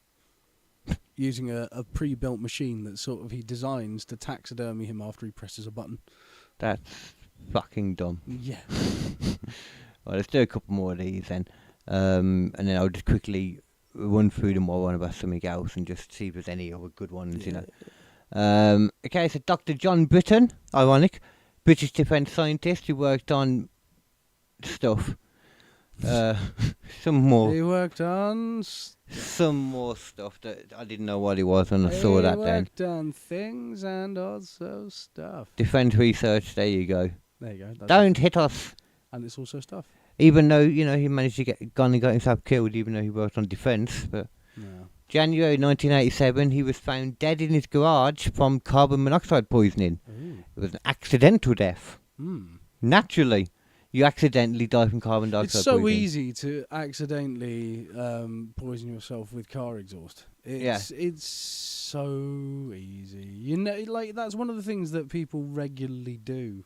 using a pre-built machine that sort of he designs to taxidermy him after he presses a button. That's fucking dumb. Yeah. Well, let's do a couple more of these then. And then I'll just quickly run through them while I want about something else and just see if there's any other good ones, Okay, so Dr. John Britton, ironic, British defence scientist who worked on stuff. Some more. He worked on... Some more stuff that I didn't know what it was when I saw that then. He worked on things and also stuff. Defence research, there you go. There you go. Don't hit us. And it's also stuff. Even though, he managed to get gone and got himself killed, even though he worked on defence. But No. January 1987, he was found dead in his garage from carbon monoxide poisoning. Ooh. It was an accidental death. Mm. Naturally, you accidentally die from carbon dioxide It's so poisoning. easy to accidentally poison yourself with car exhaust. It's so easy. Like that's one of the things that people regularly do.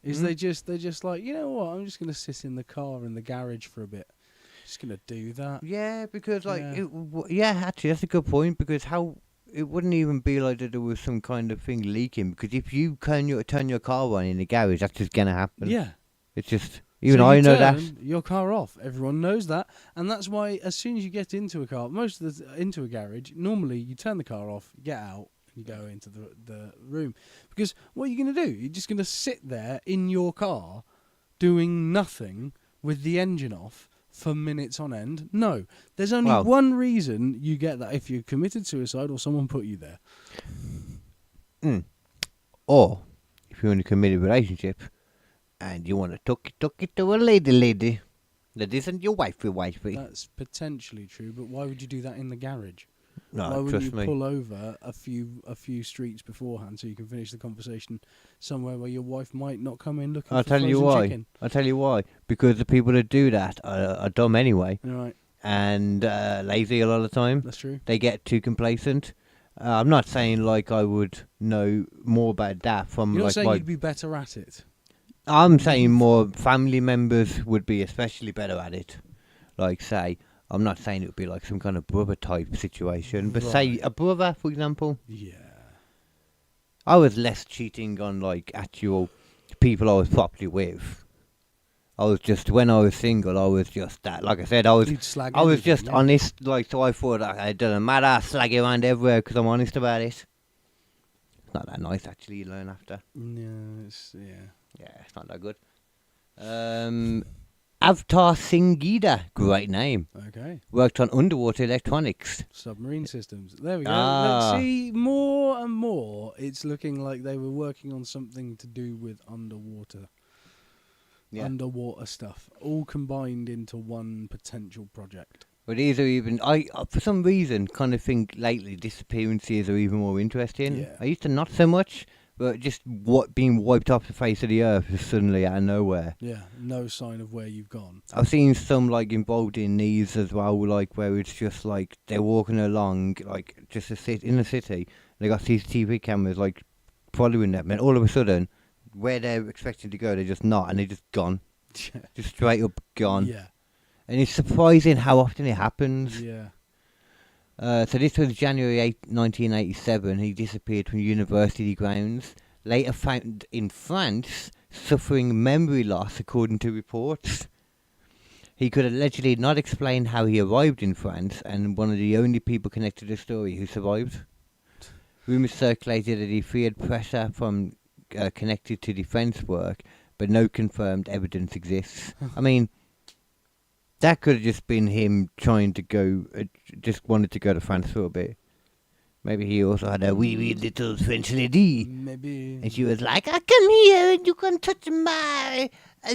Is they're just like, you know what? I'm just gonna sit in the car in the garage for a bit. Just gonna do that. Yeah, because Yeah. actually that's a good point, because it wouldn't even be like that there was some kind of thing leaking, because if you turn your car on in the garage, that's just gonna happen. Yeah. It's just, even So I you know turn that. your car off. Everyone knows that, and that's why as soon as you get into a car, into a garage, normally you turn the car off, get out, and you go into the room. Because what are you going to do? You're just going to sit there in your car, doing nothing with the engine off for minutes on end? No, there's only one reason you get that: if you committed suicide or someone put you there. Or if you're in a committed relationship and you want to tuck it to a lady that isn't your wifey. That's potentially true, but why would you do that in the garage? No, Why wouldn't trust you me. pull over a few streets beforehand so you can finish the conversation somewhere where your wife might not come in looking I'll for tell you frozen why. chicken? I'll tell you why. Because the people that do that are dumb anyway, Right, and lazy a lot of the time. that's true. They get too complacent. I'm not saying like I would know more about that from You're not like saying my. you'd be better at it. I'm saying more family members would be especially better at it. Like, say, I'm not saying it would be like some kind of brother type situation, but say Right. a brother, for example. Yeah. I was less cheating on like actual people I was properly with. I was just, when I was single, I was just that. Like I said, I was You'd slag I was anything, just yeah. honest. Like, so I thought it doesn't matter. I slag it around everywhere because I'm honest about it. It's not that nice, actually. You learn after. Yeah, Yeah, it's not that good. Avtar Singida, great name. okay. Worked on underwater electronics. Submarine systems. There we go. Ah. Let's see, more and more, it's looking like they were working on something to do with underwater. Yeah. Underwater stuff, all combined into one potential project. But these are even, for some reason, kind of think lately disappearances are even more interesting. Yeah. I used to not so much, but just being wiped off the face of the earth just suddenly out of nowhere. Yeah, no sign of where you've gone. I've seen some like involved in these as well, like where it's just like they're walking along, like just in the city. They got CCTV cameras like following them, and all of a sudden, where they're expecting to go, they're just not, and they're just gone, just straight up gone. Yeah, And it's surprising how often it happens. yeah. So this was January 8, 1987. He disappeared from university grounds. Later found in France, suffering memory loss, according to reports. He could allegedly not explain how he arrived in France, and one of the only people connected to the story who survived. Rumours circulated that he feared pressure from connected to defence work, but no confirmed evidence exists. I mean, that could have just been him trying to go, just wanted to go to France for a bit. Maybe he also had a wee little French lady. Maybe. And she was like, I come here and you can touch my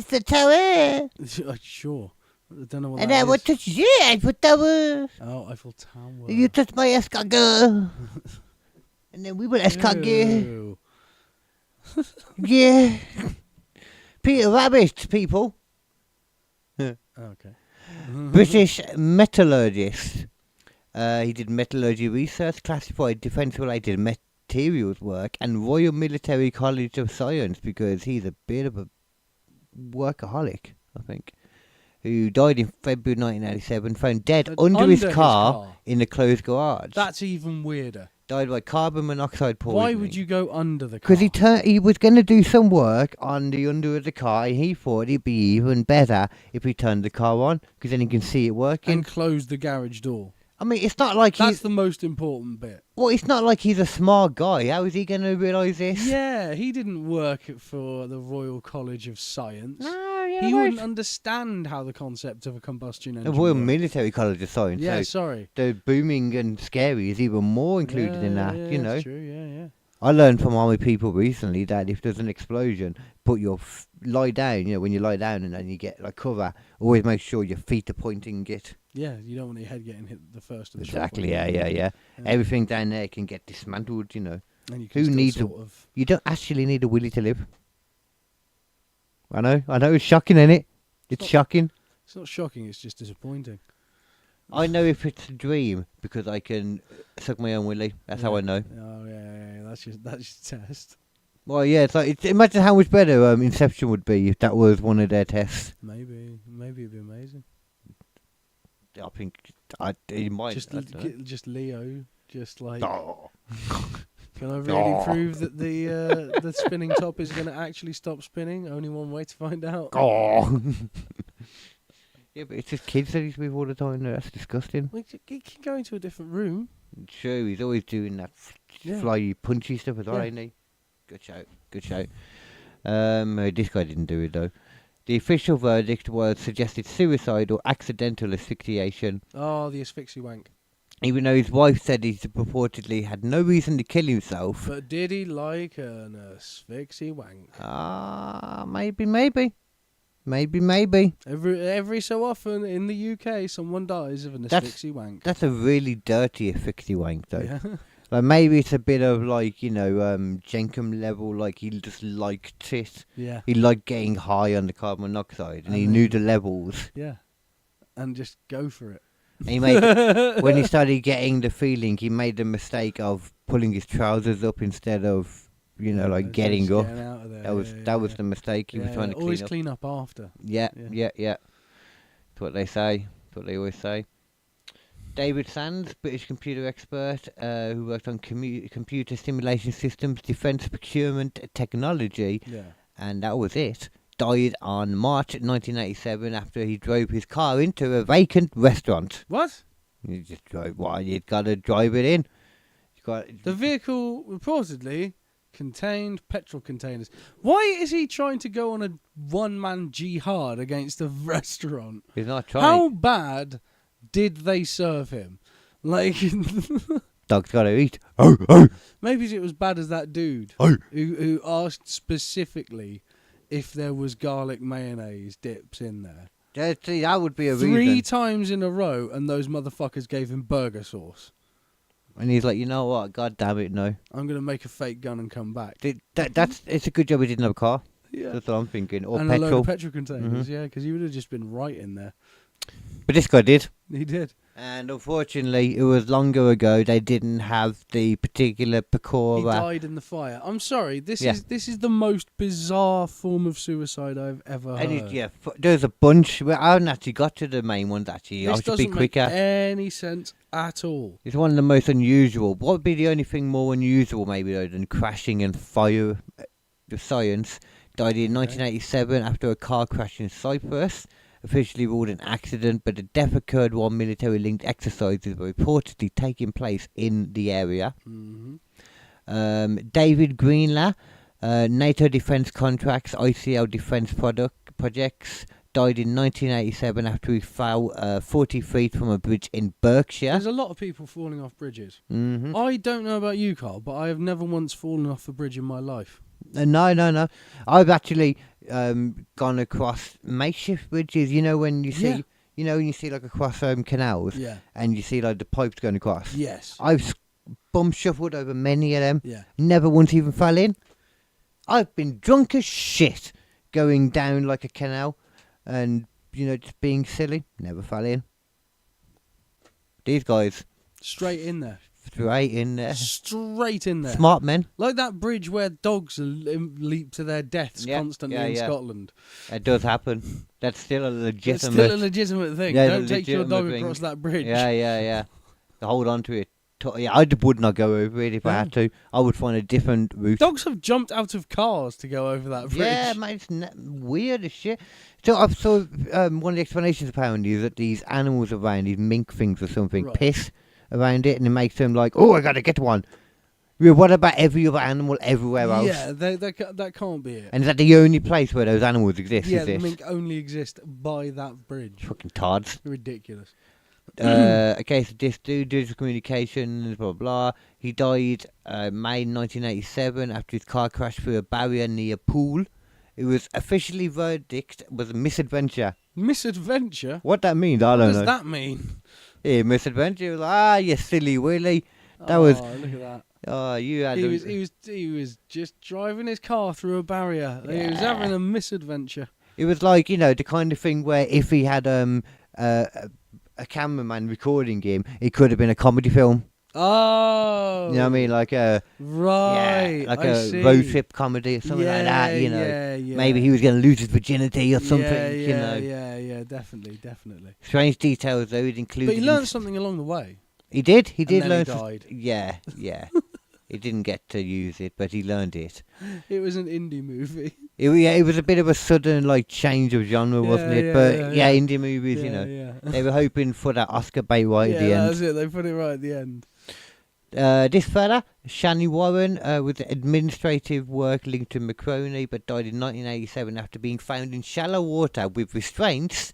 the tower. Sure. I don't know what And that I will is. touch your Eiffel Tower. Oh, Eiffel Tower. You touch my escargot. And then we will escargot. Ew. Yeah. Peter Rabbit, people. Okay. British metallurgist. He did metallurgy research, classified defence-related materials work, and Royal Military College of Science, because he's a bit of a workaholic, I think. Who died in February 1987, found dead under his car in a closed garage. That's even weirder. Died by carbon monoxide poisoning. Why would you go under the car? Because he was going to do some work on the under of the car, and he thought it'd be even better if he turned the car on, because then he can see it working. And close the garage door. I mean, it's not like That's he's... the most important bit. Well, it's not like he's a smart guy. How is he going to realise this? Yeah, he didn't work for the Royal College of Science. No, yeah, He right. wouldn't understand how the concept of a combustion engine The Royal works. Military College of Science. Yeah, so sorry. the booming and scary is even more included in that, Yeah, you know. that's true, yeah. I learned from army people recently that if there's an explosion, put your lie down, you know, when you lie down and then you get like cover, always make sure your feet are pointing it. Yeah, you don't want your head getting hit the first of the Exactly, shot. yeah. Everything down there can get dismantled, you know. And you can Who still needs sort of... You don't actually need a willy to live. I know, it's shocking, isn't it? It's shocking. It's not shocking, it's just disappointing. I know if it's a dream because I can suck my own willy. That's how I know. Oh, yeah. That's your test. Well, yeah, it's like imagine how much better Inception would be if that was one of their tests. Maybe it'd be amazing. I think it might. Just Leo, just like... Oh. Can I really prove that the spinning top is going to actually stop spinning? Only one way to find out. Oh. Yeah, but it's just kids that he's with all the time. That's disgusting. Well, he can go into a different room. Sure, he's always doing that Yeah. fly punchy stuff as well, Yeah. ain't he? Good shout. This guy didn't do it though. The official verdict was suggested suicide or accidental asphyxiation. Oh, the asphyxie wank. Even though his wife said he purportedly had no reason to kill himself. But did he like an asphyxie wank? Maybe. Every so often in the UK, someone dies of an asphyxie wank. That's a really dirty asphyxie wank though. Yeah. Like maybe it's a bit of like, you know, Jenkum level, like he just liked it. Yeah. He liked getting high on the carbon monoxide and And he then- knew the levels. Yeah. And just go for it. And he made when he started getting the feeling, he made the mistake of pulling his trousers up instead of, you know, like Just getting up. getting out of there. That was the mistake he was trying to always clean up. clean up after. Yeah. Yeah. That's what they say. That's what they always say. David Sands, British computer expert who worked on computer simulation systems, defence procurement technology, Yeah. and that was it. died on March 1987 after he drove his car into a vacant restaurant. What? You just drove. Why? You've got to drive it in. The vehicle reportedly contained petrol containers. Why is he trying to go on a one-man jihad against a restaurant? He's not trying. How bad did they serve him? Like, Dog's got to eat. maybe it was bad as that dude who asked specifically if there was garlic mayonnaise dips in there. Yeah, see, that would be a 3 reason. times in a row, and those motherfuckers gave him burger sauce. And he's like, you know what? God damn it, no. I'm going to make a fake gun and come back. It's a good job he didn't have a car. Yeah. That's what I'm thinking. Or and a load petrol. of petrol containers, yeah, because he would have just been right in there. But this guy did. He did. And unfortunately, it was longer ago. They didn't have the particular He Pecora. died in the fire. I'm sorry. This Yeah. is the most bizarre form of suicide I've ever heard. And there's a bunch. Well, I haven't actually got to the main ones, actually. I This should be doesn't make quicker. any sense at all. It's one of the most unusual. What would be the only thing more unusual, maybe, though, than crashing and fire? The science died in 1987 after a car crash in Cyprus. Officially ruled an accident, but the death occurred while military-linked exercises were reportedly taking place in the area. Mm-hmm. David Greenlaw, NATO defence contracts, ICL defence projects, died in 1987 after he fell 40 feet from a bridge in Berkshire. There's a lot of people falling off bridges. Mm-hmm. I don't know about you, Carl, but I have never once fallen off a bridge in my life. No. I've actually gone across makeshift bridges. You know when you see, when you see like across canals, Yeah. and you see like the pipes going across. Yes. I've bum shuffled over many of them. Yeah. Never once even fell in. I've been drunk as shit going down like a canal, and just being silly. Never fell in. These guys Straight in there. straight in there. Straight in there. Smart men. Like that bridge where dogs leap to their deaths constantly in Scotland. It does happen. That's still a It's legitimate. still a legitimate thing. Yeah, Don't take your dog legitimate thing. across that bridge. Yeah. To hold on to it. I would not go over it if I had to. I would find a different route. Dogs have jumped out of cars to go over that bridge. Yeah, mate, it's weird as shit. So I saw one of the explanations apparently is that these animals around, these mink things or something, Right. piss around it, and it makes them like, oh, I gotta get one. Yeah, what about every other animal everywhere else? Yeah, that can't be it. And is that the only place where those animals exist? Yeah, is the this? mink only exist by that bridge. Fucking tards. Ridiculous. Okay, so this dude, digital communications, blah, blah. He died May 1987 after his car crashed through a barrier near a pool. It was officially verdict was a misadventure. Misadventure? What that means, I What don't does know. that mean? Yeah, misadventure. You silly Willy. That oh, was. look at that. Oh, you had. He was just driving his car through a barrier. He was having a misadventure. It was like the kind of thing where if he had a cameraman recording him, it could have been a comedy film. Oh, You know what I mean? Like a right, like I a see. road trip comedy or something like that. Yeah. Maybe he was going to lose his virginity or something. Yeah, definitely. Strange details though. It included. But he learned something along the way. He did. He And did then learn. he died. Yeah. He didn't get to use it, but he learned it. It was an indie movie. It was a bit of a sudden change of genre, wasn't it? But yeah. indie movies, Yeah. they were hoping for that Oscar bait right at the Yeah, end. that's it. They put it right at the end. This fella, Shani Warren, with administrative work linked to Marconi, but died in 1987 after being found in shallow water with restraints,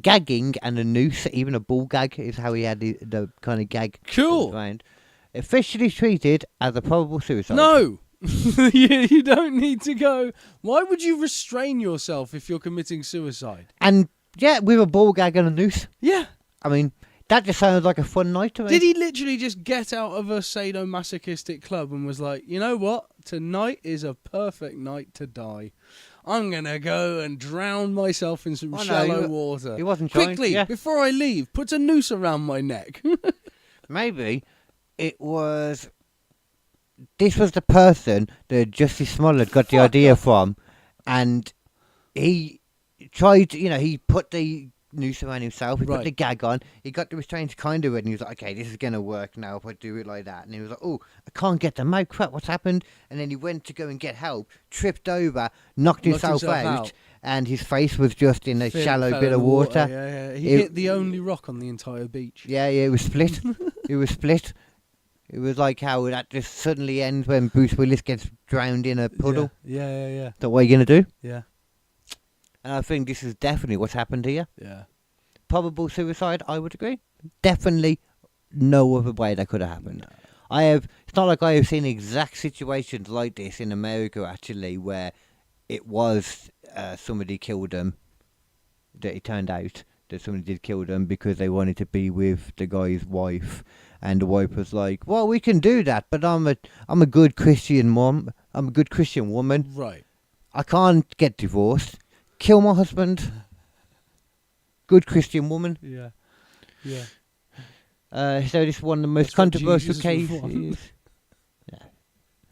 gagging, and a noose. Even a bull gag is how he had the kind of gag. Cool. Around. Officially treated as a probable suicide. No. You don't need to go. Why would you restrain yourself if you're committing suicide? And with a bull gag and a noose. Yeah. I mean, that just sounds like a fun night to me. Did he literally just get out of a sadomasochistic club and was like, you know what? Tonight is a perfect night to die. I'm going to go and drown myself in some shallow water. He wasn't trying. Quickly, before I leave, put a noose around my neck. Maybe it was. This was the person that Jussie Smollett got the idea from, and he tried. He put the noose around himself. He put Right. the gag on. He got the restraints kind of ready. And he was like, okay, this is going to work now if I do it like that. And he was like, oh, I can't get them out. Crap, what's happened? And then he went to go and get help, tripped over, knocked himself out, and his face was just in a shallow Fell bit in of the water. Yeah, yeah. He It- hit the only rock on the entire beach. Yeah, it was split. It was split. It was like how that just suddenly ends when Bruce Willis gets drowned in a puddle. Yeah, yeah, So what are you going to do? yeah. And I think this is definitely what's happened here. Yeah. Probable suicide, I would agree. Definitely no other way that could have happened. It's not like I have seen exact situations like this in America, actually, where it was somebody killed them. That it turned out that somebody did kill them because they wanted to be with the guy's wife. And the wife was like, well, we can do that, but I'm a good Christian mom. I'm a good Christian woman. Right. I can't get divorced. Kill my husband. Good Christian woman. Yeah. Yeah. So this is one of the most That's what controversial Jesus would want. cases.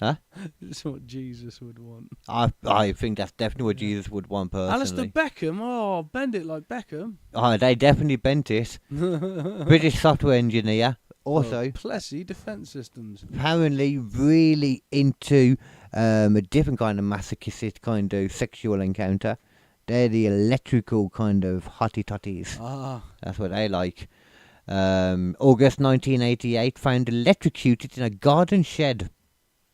Huh? That's what Jesus would want. I think that's definitely what Jesus would want Alistair personally. Beckham. Oh, bend it like Beckham. Oh, they definitely bent it. British software engineer. Also, Plessy Defence Systems. apparently really into a different kind of masochistic kind of sexual encounter. They're the electrical kind of hottie totties. Ah. That's what they like. August 1988, found electrocuted in a garden shed.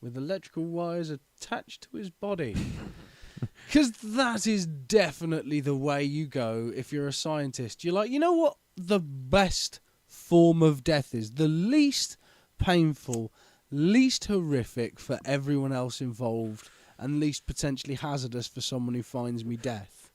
With electrical wires attached to his body. Because that is definitely the way you go if you're a scientist. You're like, you know what the best form of death is? The least painful, least horrific for everyone else involved, and least potentially hazardous for someone who finds me death.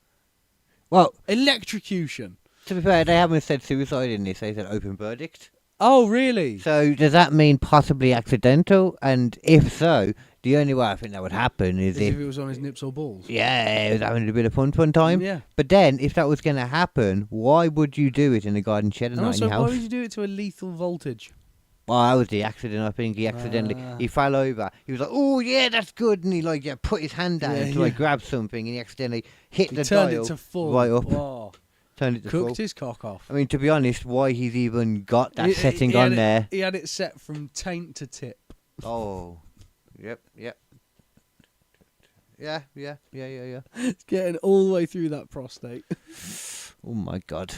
Well, Electrocution. to be fair, they haven't said suicide in this. They said open verdict. Oh, really? So does that mean possibly accidental? And if so, the only way I think that would happen is As if if it was on his nips or balls. yeah, it was having a bit of fun time. Yeah. But then, if that was going to happen, why would you do it in a garden shed and And not in also, your why house? would you do it to a lethal voltage? Well, that was the accident. I think he accidentally he fell over. He was like, "Oh yeah, that's good," and he like put his hand down to like grab something, and he accidentally hit He the turned dial it to full. right up. Oh, Turned it to cooked full. his cock off. I mean, to be honest, why he's even got that He- setting he had on it- there? He had it set from taint to tip. Oh, yep. Yeah. It's getting all the way through that prostate. Oh my god.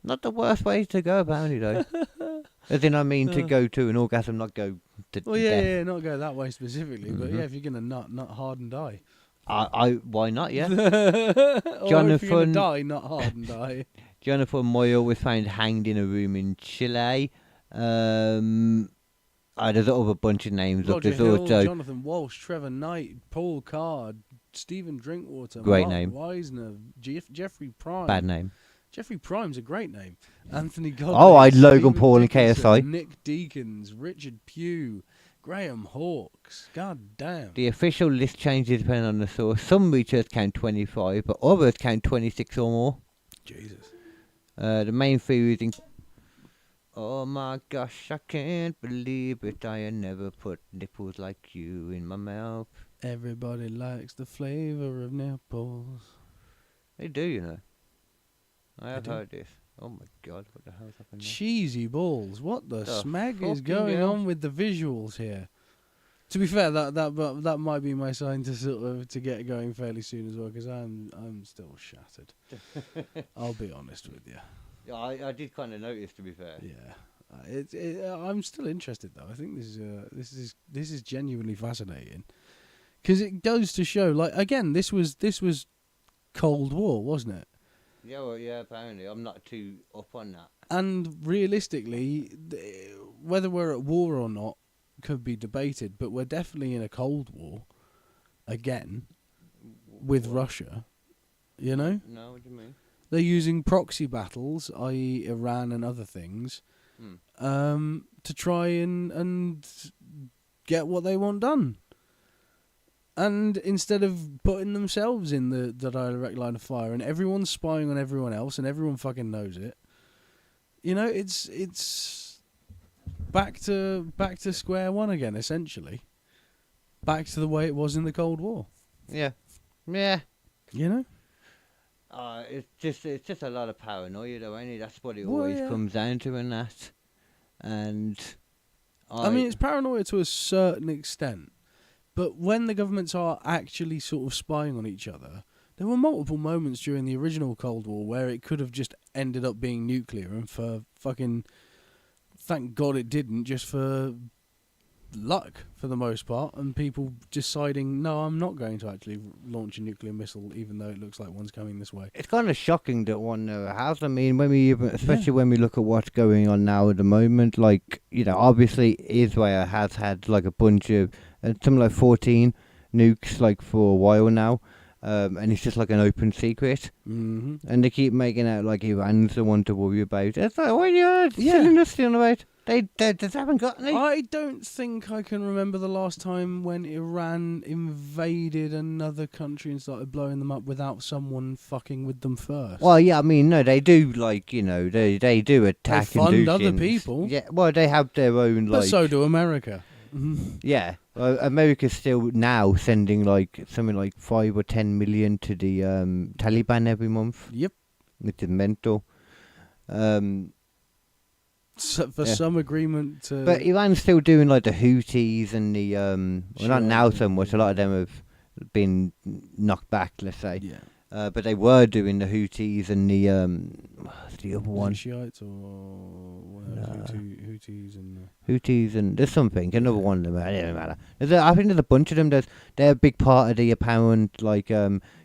Not the worst way to go about it though. As in, I mean, to go to an orgasm, not go to Well, death. yeah, not go that way specifically, but Mhm. yeah, if you're gonna nut hard and die. Why not? Yeah. Or if you're Jonathan- gonna die, not hard and die. Jonathan Moyle was found hanged in a room in Chile. There's a bunch of names up. Roger There's Hill, also Jonathan Walsh, Trevor Knight, Paul Card, Stephen Drinkwater, Great Mark name. Wisner, Jeffrey Prime. bad name. Jeffrey Prime's a great name. Anthony Godley. Oh, I'd Logan Stephen Paul and Dickinson, KSI. Nick Deacons, Richard Pugh, Graham Hawkes. God damn. The official list changes depending on the source. Some researchers count 25, but others count 26 or more. Jesus. The main theory is oh my gosh, I can't believe it. I had never put nipples like you in my mouth. Everybody likes the flavour of nipples. They do, you know. I have do? heard this. Oh my god, what the hell's happened there? Cheesy balls. What the The smeg is fucking going hell? on with the visuals here? To be fair, that might be my sign to sort of to get going fairly soon as well, because I'm still shattered. I'll be honest with you. Yeah, I did kind of notice, to be fair. Yeah, I'm still interested though. I think this is genuinely fascinating, because it goes to show, like, again, this was Cold War, wasn't it? Yeah, well, yeah, apparently. I'm not too up on that. And realistically, whether we're at war or not could be debated, but we're definitely in a Cold War again with Russia. You know, No, what do you mean? they're using proxy battles, i.e., Iran and other things, to try and get what they want done. And instead of putting themselves in the direct line of fire, and everyone's spying on everyone else, and everyone fucking knows it, you know, it's back to square one again, essentially. Back to the way it was in the Cold War. Yeah. Yeah. You know? It's just a lot of paranoia, though, ain't it? That's what it Well, always yeah. comes down to, and that. And I mean, it's paranoia to a certain extent, but when the governments are actually sort of spying on each other, there were multiple moments during the original Cold War where it could have just ended up being nuclear, and for fucking, thank God it didn't, just for luck for the most part, and people deciding, no, I'm not going to actually launch a nuclear missile, even though it looks like one's coming this way. It's kind of shocking that one never has. I mean, especially when we look at what's going on now at the moment, like, you know, obviously Israel has had like a bunch of, something like 14 nukes, like, for a while now. And it's just like an open secret. Mm-hmm. And they keep making out like Iran's the one to worry about. It's like, what are you silly nothing about? They just haven't got any. I don't think I can remember the last time when Iran invaded another country and started blowing them up without someone fucking with them first. Well, yeah, I mean, no, they do, like, you know, they do attack They and do fund other things. people. Yeah, well, they have their own, But like... so do America. Yeah, America's still now sending, like, something like 5 or 10 million to the Taliban every month. Yep. Which is mental. So for some agreement to... But Iran's still doing, like, the Houthis and the... well, not now so much. A lot of them have been knocked back, let's say. Yeah. But they were doing the Houthis and what's the other one? Shiites or Houthis and... Houthis and there's something, another one of them. It doesn't matter. I think there's a bunch of them. They're a big part of the apparent, like,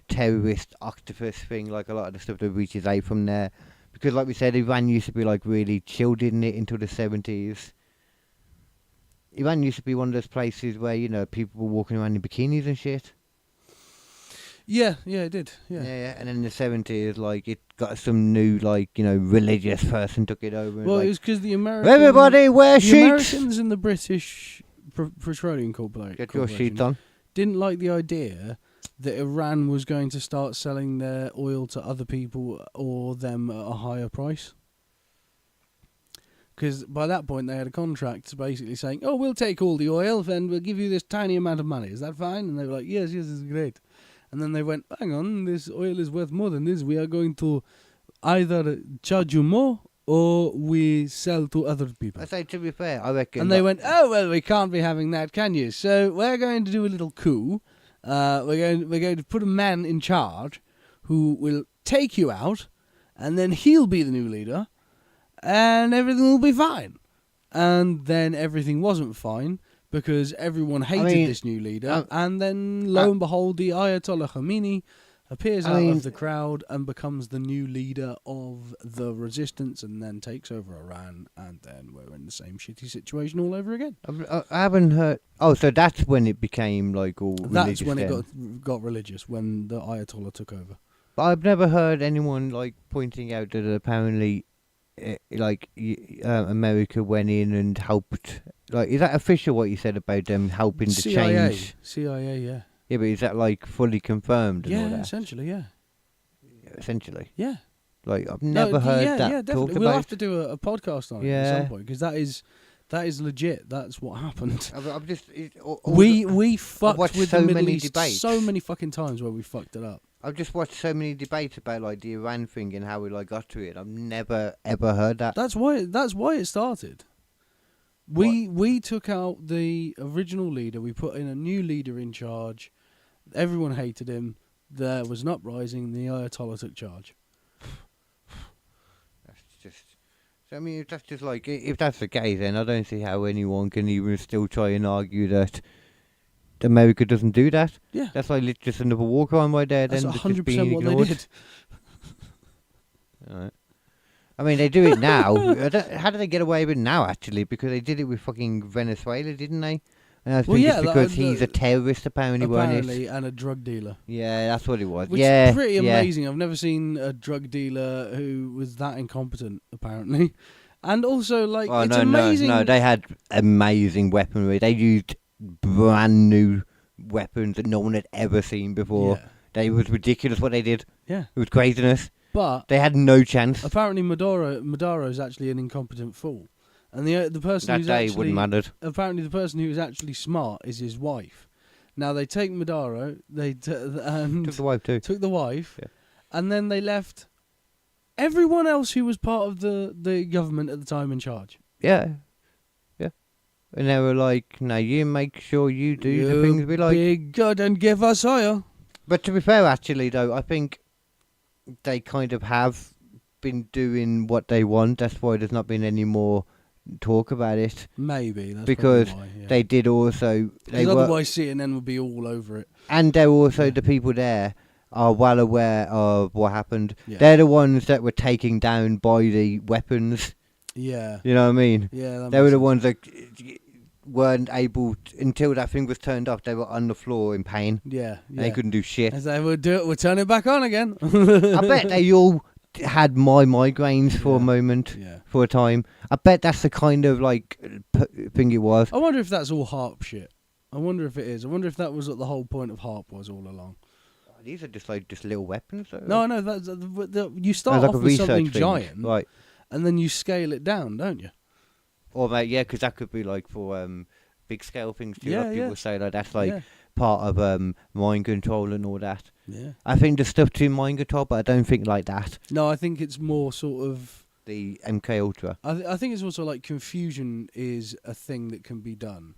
terrorist octopus thing. Like, a lot of the stuff that reaches out from there. Because, like we said, Iran used to be, like, really chill, didn't it, until the 70s. Iran used to be one of those places where, you know, people were walking around in bikinis and shit. Yeah, it did. Yeah. And then in the 70s, like, it got some new, like, you know, religious person took it over. Well, and, like, it was because the Americans... everybody wear the sheets! Americans and the British Petroleum Corporation... Get your sheets on. didn't like the idea that Iran was going to start selling their oil to other people or them at a higher price. Because by that point they had a contract basically saying, oh, we'll take all the oil and we'll give you this tiny amount of money. Is that fine? And they were like, yes, this is great. And then they went, hang on, this oil is worth more than this. We are going to either charge you more or we sell to other people. I say, to be fair, I reckon... And they went, oh, well, we can't be having that, can you? So we're going to do a little coup. We're going to put a man in charge who will take you out, and then he'll be the new leader, and everything will be fine. And then everything wasn't fine because everyone hated this new leader, and then lo and behold, the Ayatollah Khomeini appears out of the crowd and becomes the new leader of the resistance, and then takes over Iran, and then we're in the same shitty situation all over again. I haven't heard... Oh, so that's when it became, like, all religious. That's when then. it got religious, when the Ayatollah took over. But I've never heard anyone, like, pointing out that apparently, America went in and helped... Like, is that official what you said about them helping to change? CIA, yeah. Yeah, but is that, like, fully confirmed and all that? Essentially, yeah. Essentially? Yeah. Like, I've never heard that definitely. talked We'll about. have to do a podcast on it at some point, because that is legit. That's what happened. I've just... We fucked with so the Middle many East debates. so many fucking times where we fucked it up. I've just watched so many debates about, like, the Iran thing and how we, like, got to it. I've never, ever heard that. That's why it started. We took out the original leader. We put in a new leader in charge. Everyone hated him. There was an uprising. The Ayatollah took charge. That's just... I mean, if that's just like... If that's the case, then I don't see how anyone can even still try and argue that America doesn't do that. Yeah. That's like just another war crime right there. That's then 100% what they did. Alright. I mean, they do it now. How do they get away with it now, actually? Because they did it with fucking Venezuela, didn't they? And I think it's because he's a terrorist, apparently, and a drug dealer. Yeah, that's what it was. Which is pretty amazing. I've never seen a drug dealer who was that incompetent, apparently. And also, like, it's amazing. No, they had amazing weaponry. They used brand new weapons that no one had ever seen before. Yeah. It was ridiculous what they did. Yeah. It was craziness. But they had no chance. Apparently, Maduro's actually an incompetent fool. And the person that who's day actually wouldn't mattered. Apparently, the person who's actually smart is his wife. Now they take Maduro, and took the wife too. Took the wife, and then they left everyone else who was part of the government at the time in charge. Yeah. And they were like, "No, you make sure you do the things we like." Be good and give us oil. But to be fair, actually, though, I think they kind of have been doing what they want. That's why there's not been any more talk about it. Maybe that's because why, yeah. they did also. Because otherwise, CNN would be all over it. And they're also the people there are well aware of what happened. Yeah. They're the ones that were taken down by the weapons. Yeah. You know what I mean? Yeah. They were the ones that weren't able until that thing was turned off. They were on the floor in pain. Yeah. And they couldn't do shit. As they would do it, we'll turn it back on again. I bet they all had migraines for a moment, for a time. I bet that's the kind of like thing it was. I wonder if that's all HARP shit. I wonder if it is. I wonder if that was what the whole point of HARP was all along. These are just little weapons. No, you start off with something giant, right? And then you scale it down, don't you? Or because that could be like for big scale things too. Like people say like that's like part of mind control and all that. Yeah. I think there's stuff to mind control, but I don't think like that. No, I think it's more sort of the MK Ultra. I think it's also like confusion is a thing that can be done.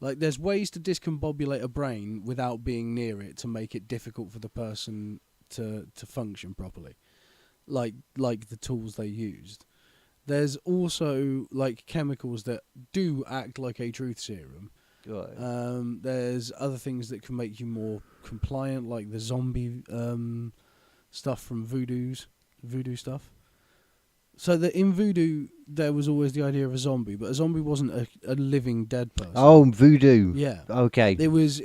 Like there's ways to discombobulate a brain without being near it to make it difficult for the person to function properly. Like the tools they used. There's also like chemicals that do act like a truth serum. Right. There's other things that can make you more compliant, like the zombie stuff from voodoo stuff. So that in voodoo there was always the idea of a zombie, but a zombie wasn't a living dead person. Oh, voodoo. Yeah. Okay. It was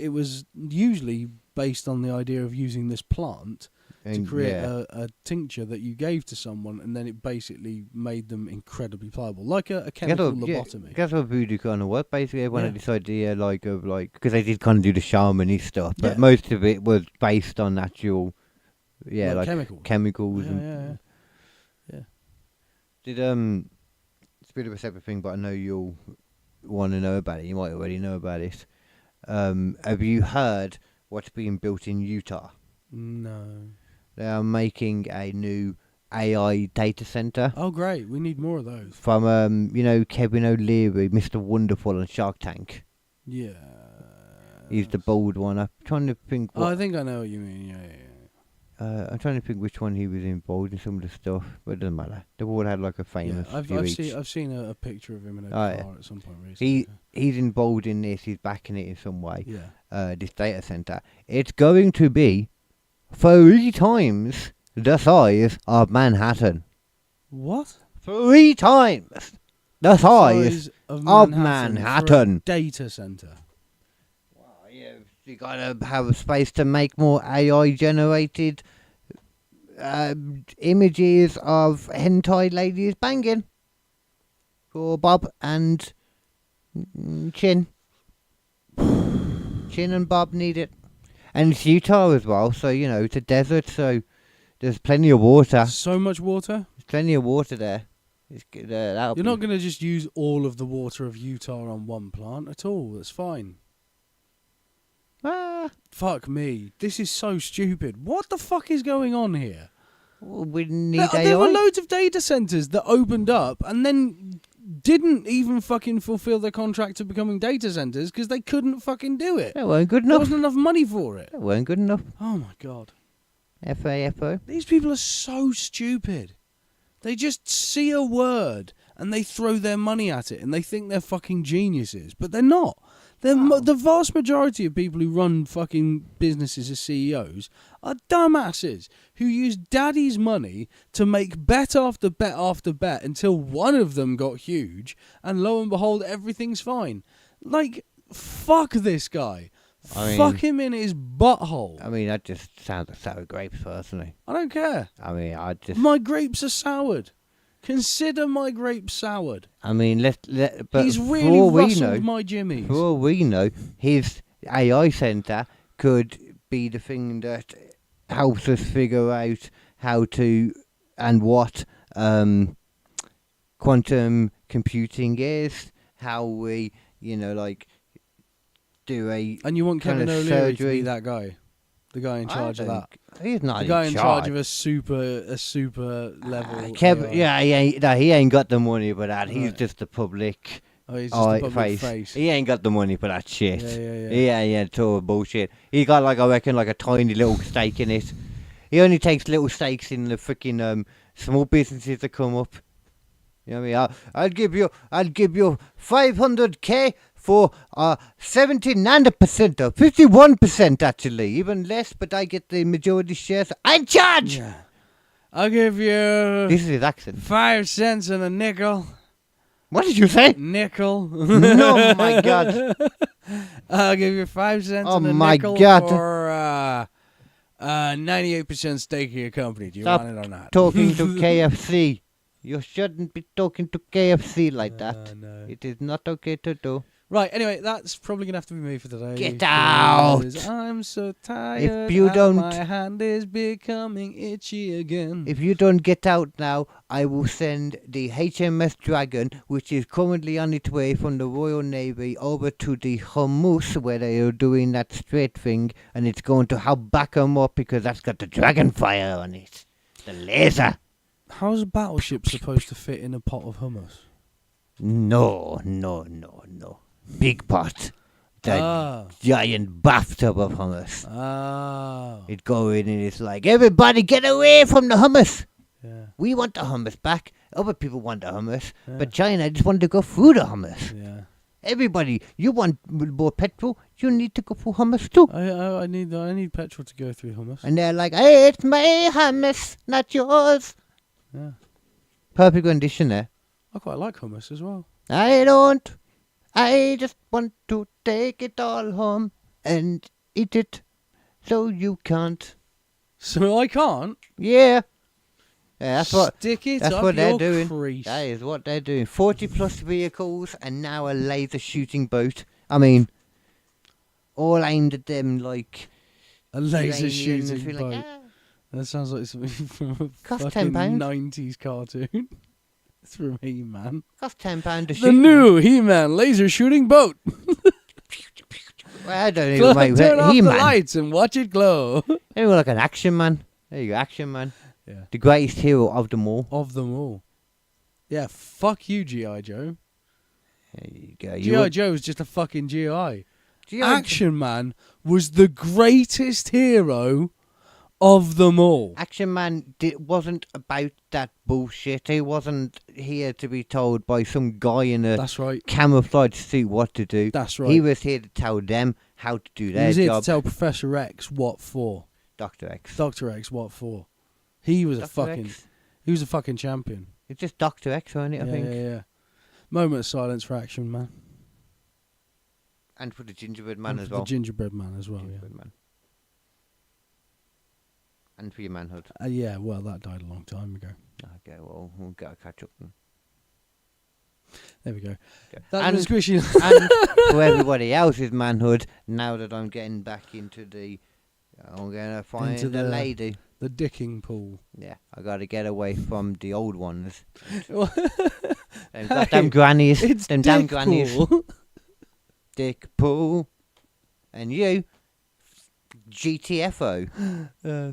usually based on the idea of using this plant to create a tincture that you gave to someone, and then it basically made them incredibly pliable, like a chemical lobotomy. That's what voodoo kind of was. Basically, everyone had this idea because they did kind of do the shaman-y stuff, but most of it was based on actual, like chemicals. Yeah. Did it's a bit of a separate thing, but I know you'll want to know about it. You might already know about it. Have you heard what's being built in Utah? No. They are making a new AI data center. Oh, great! We need more of those. From Kevin O'Leary, Mr. Wonderful on Shark Tank. Yeah. He's the bald one. I'm trying to think. I think I know what you mean. Yeah. I'm trying to think which one he was involved in some of the stuff, but it doesn't matter. They've all had like a famous. Yeah, I've seen a picture of him in a car at some point recently. He's involved in this. He's backing it in some way. Yeah. This data center. It's going to be 3 times the size of Manhattan. What? 3 times the size of Manhattan. Data center. Well, you gotta have a space to make more AI generated images of hentai ladies banging for Bob and Chin. Chin and Bob need it. And it's Utah as well, so, it's a desert, so there's plenty of water. So much water? There's plenty of water there. You're not going to just use all of the water of Utah on one plant at all. That's fine. Fuck me. This is so stupid. What the fuck is going on here? Well, we need AI. There were loads of data centers that opened up and then didn't even fucking fulfill their contract to becoming data centers because they couldn't fucking do it. They weren't good enough. There wasn't enough money for it. They weren't good enough. Oh my god. FAFO. These people are so stupid. They just see a word and they throw their money at it and they think they're fucking geniuses, but they're not. The vast majority of people who run fucking businesses as CEOs are dumbasses who use daddy's money to make bet after bet after bet until one of them got huge, and lo and behold, everything's fine. Like, fuck this guy. Fuck him in his butthole. I mean, that just sounds like sour grapes, personally. I don't care. My grapes are soured. Consider my grapes soured. I mean, but he's really rustled my jimmies. For all we know, his AI center could be the thing that helps us figure out how to and what quantum computing is, how we, do a and you want Kevin O'Leary to be that guy? The guy in charge of that. He's not The guy in charge of a super level. He ain't got the money for that. He's just the public. Oh, he's just the public face. He ain't got the money for that shit. Yeah. Total bullshit. He got I reckon a tiny little stake in it. He only takes little stakes in the freaking small businesses that come up. You know what I mean? I'll give you 500k for 79% or 51% actually, even less. But I get the majority shares. I charge. Yeah. I'll give you. This is his accent. 5 cents and a nickel. What did you say? Nickel. No, my God. I'll give you 5 cents and a nickel for 98% stake in your company. Do you want it or not? Talking to KFC. You shouldn't be talking to KFC like that. No. It is not okay to do. Right, anyway, that's probably going to have to be me for today. Get out! I'm so tired. If you don't... My hand is becoming itchy again. If you don't get out now, I will send the HMS Dragon, which is currently on its way from the Royal Navy, over to the Hormuz, where they are doing that straight thing, and it's going to help back them up because that's got the dragon fire on it. The laser. How's a battleship supposed to fit in a pot of hummus? No. Big pot. The giant bathtub of hummus. Oh. It go in and it's like, everybody get away from the hummus. Yeah. We want the hummus back. Other people want the hummus. But China just want to go through the hummus. Yeah. Everybody, you want more petrol, you need to go through hummus too. I need petrol to go through hummus. And they're like, hey, it's my hummus, not yours. Yeah. Perfect rendition there. I quite like hummus as well. I don't. I just want to take it all home and eat it. So you can't. So I can't? Yeah. That's what. Stick it That's up what your they're doing. crease. That is what they're doing. 40 plus vehicles and now a laser shooting boat. I mean, all aimed at them like a laser Iranians shooting boat. like, That sounds like something from a Cost fucking £10. 90s cartoon. It's from He-Man. Cost £10 to shoot. The new He-Man laser shooting boat. Well, I don't even make Turn off the He-Man. lights and watch it glow. They were like an action man. There you go, action man. Yeah. The greatest hero of them all. Of them all. Yeah, fuck you, G.I. Joe. There you go. G.I. Joe was just a fucking G.I. G.I. Action Man was the greatest hero of them all. Action Man wasn't about that bullshit. He wasn't here to be told by some guy in a That's right. camouflage suit what to do. That's right. He was here to tell them how to do He their was here job. to tell Professor X what for. Dr. X. Dr. X what for. He was Dr. he was a fucking champion. It's just Dr. X, wasn't it, I think? Yeah. Moment of silence for Action Man. And for the gingerbread man And as for well. the gingerbread man as well, Gingerbread man. And for your manhood. yeah, well, that died a long time ago. Okay, well, we'll get a catch up then. There we go. Okay. That's And- been squishy. And for everybody else's manhood, now that I'm getting back into the... I'm going to find Into a the- lady. The dicking pool. Yeah, I got to get away from the old ones. Them Hey, goddamn grannies. It's Them damn dick grannies. pool. Dick pool. And you, GTFO.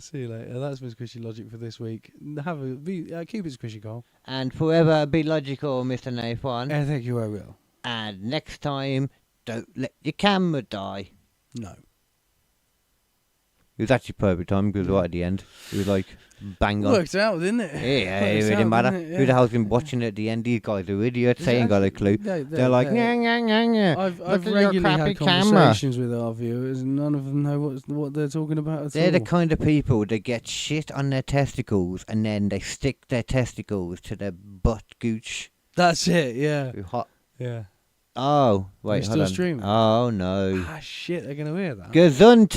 See you later. That's been Squishy Logic for this week. Keep it squishy, Carl. And forever be logical, Mr. Nathan. Thank you, I will. And next time, don't let your camera die. No. It was actually perfect time because right at the end, it was like bang on. Worked out, didn't it? Yeah, Worked it out, didn't matter. didn't it? Who the hell's been watching it at the end? These guys are idiots. They ain't got a clue. They're like, yeah. I've Look at your regularly crappy had camera. conversations with our viewers, and none of them know what they're talking about at They're all. the kind of people that get shit on their testicles and then they stick their testicles to their butt gooch. That's it, yeah. Hot. Yeah. Oh, wait, You're hold still on. streaming? Oh, no. Ah, shit, they're going to hear that. Gesundheit.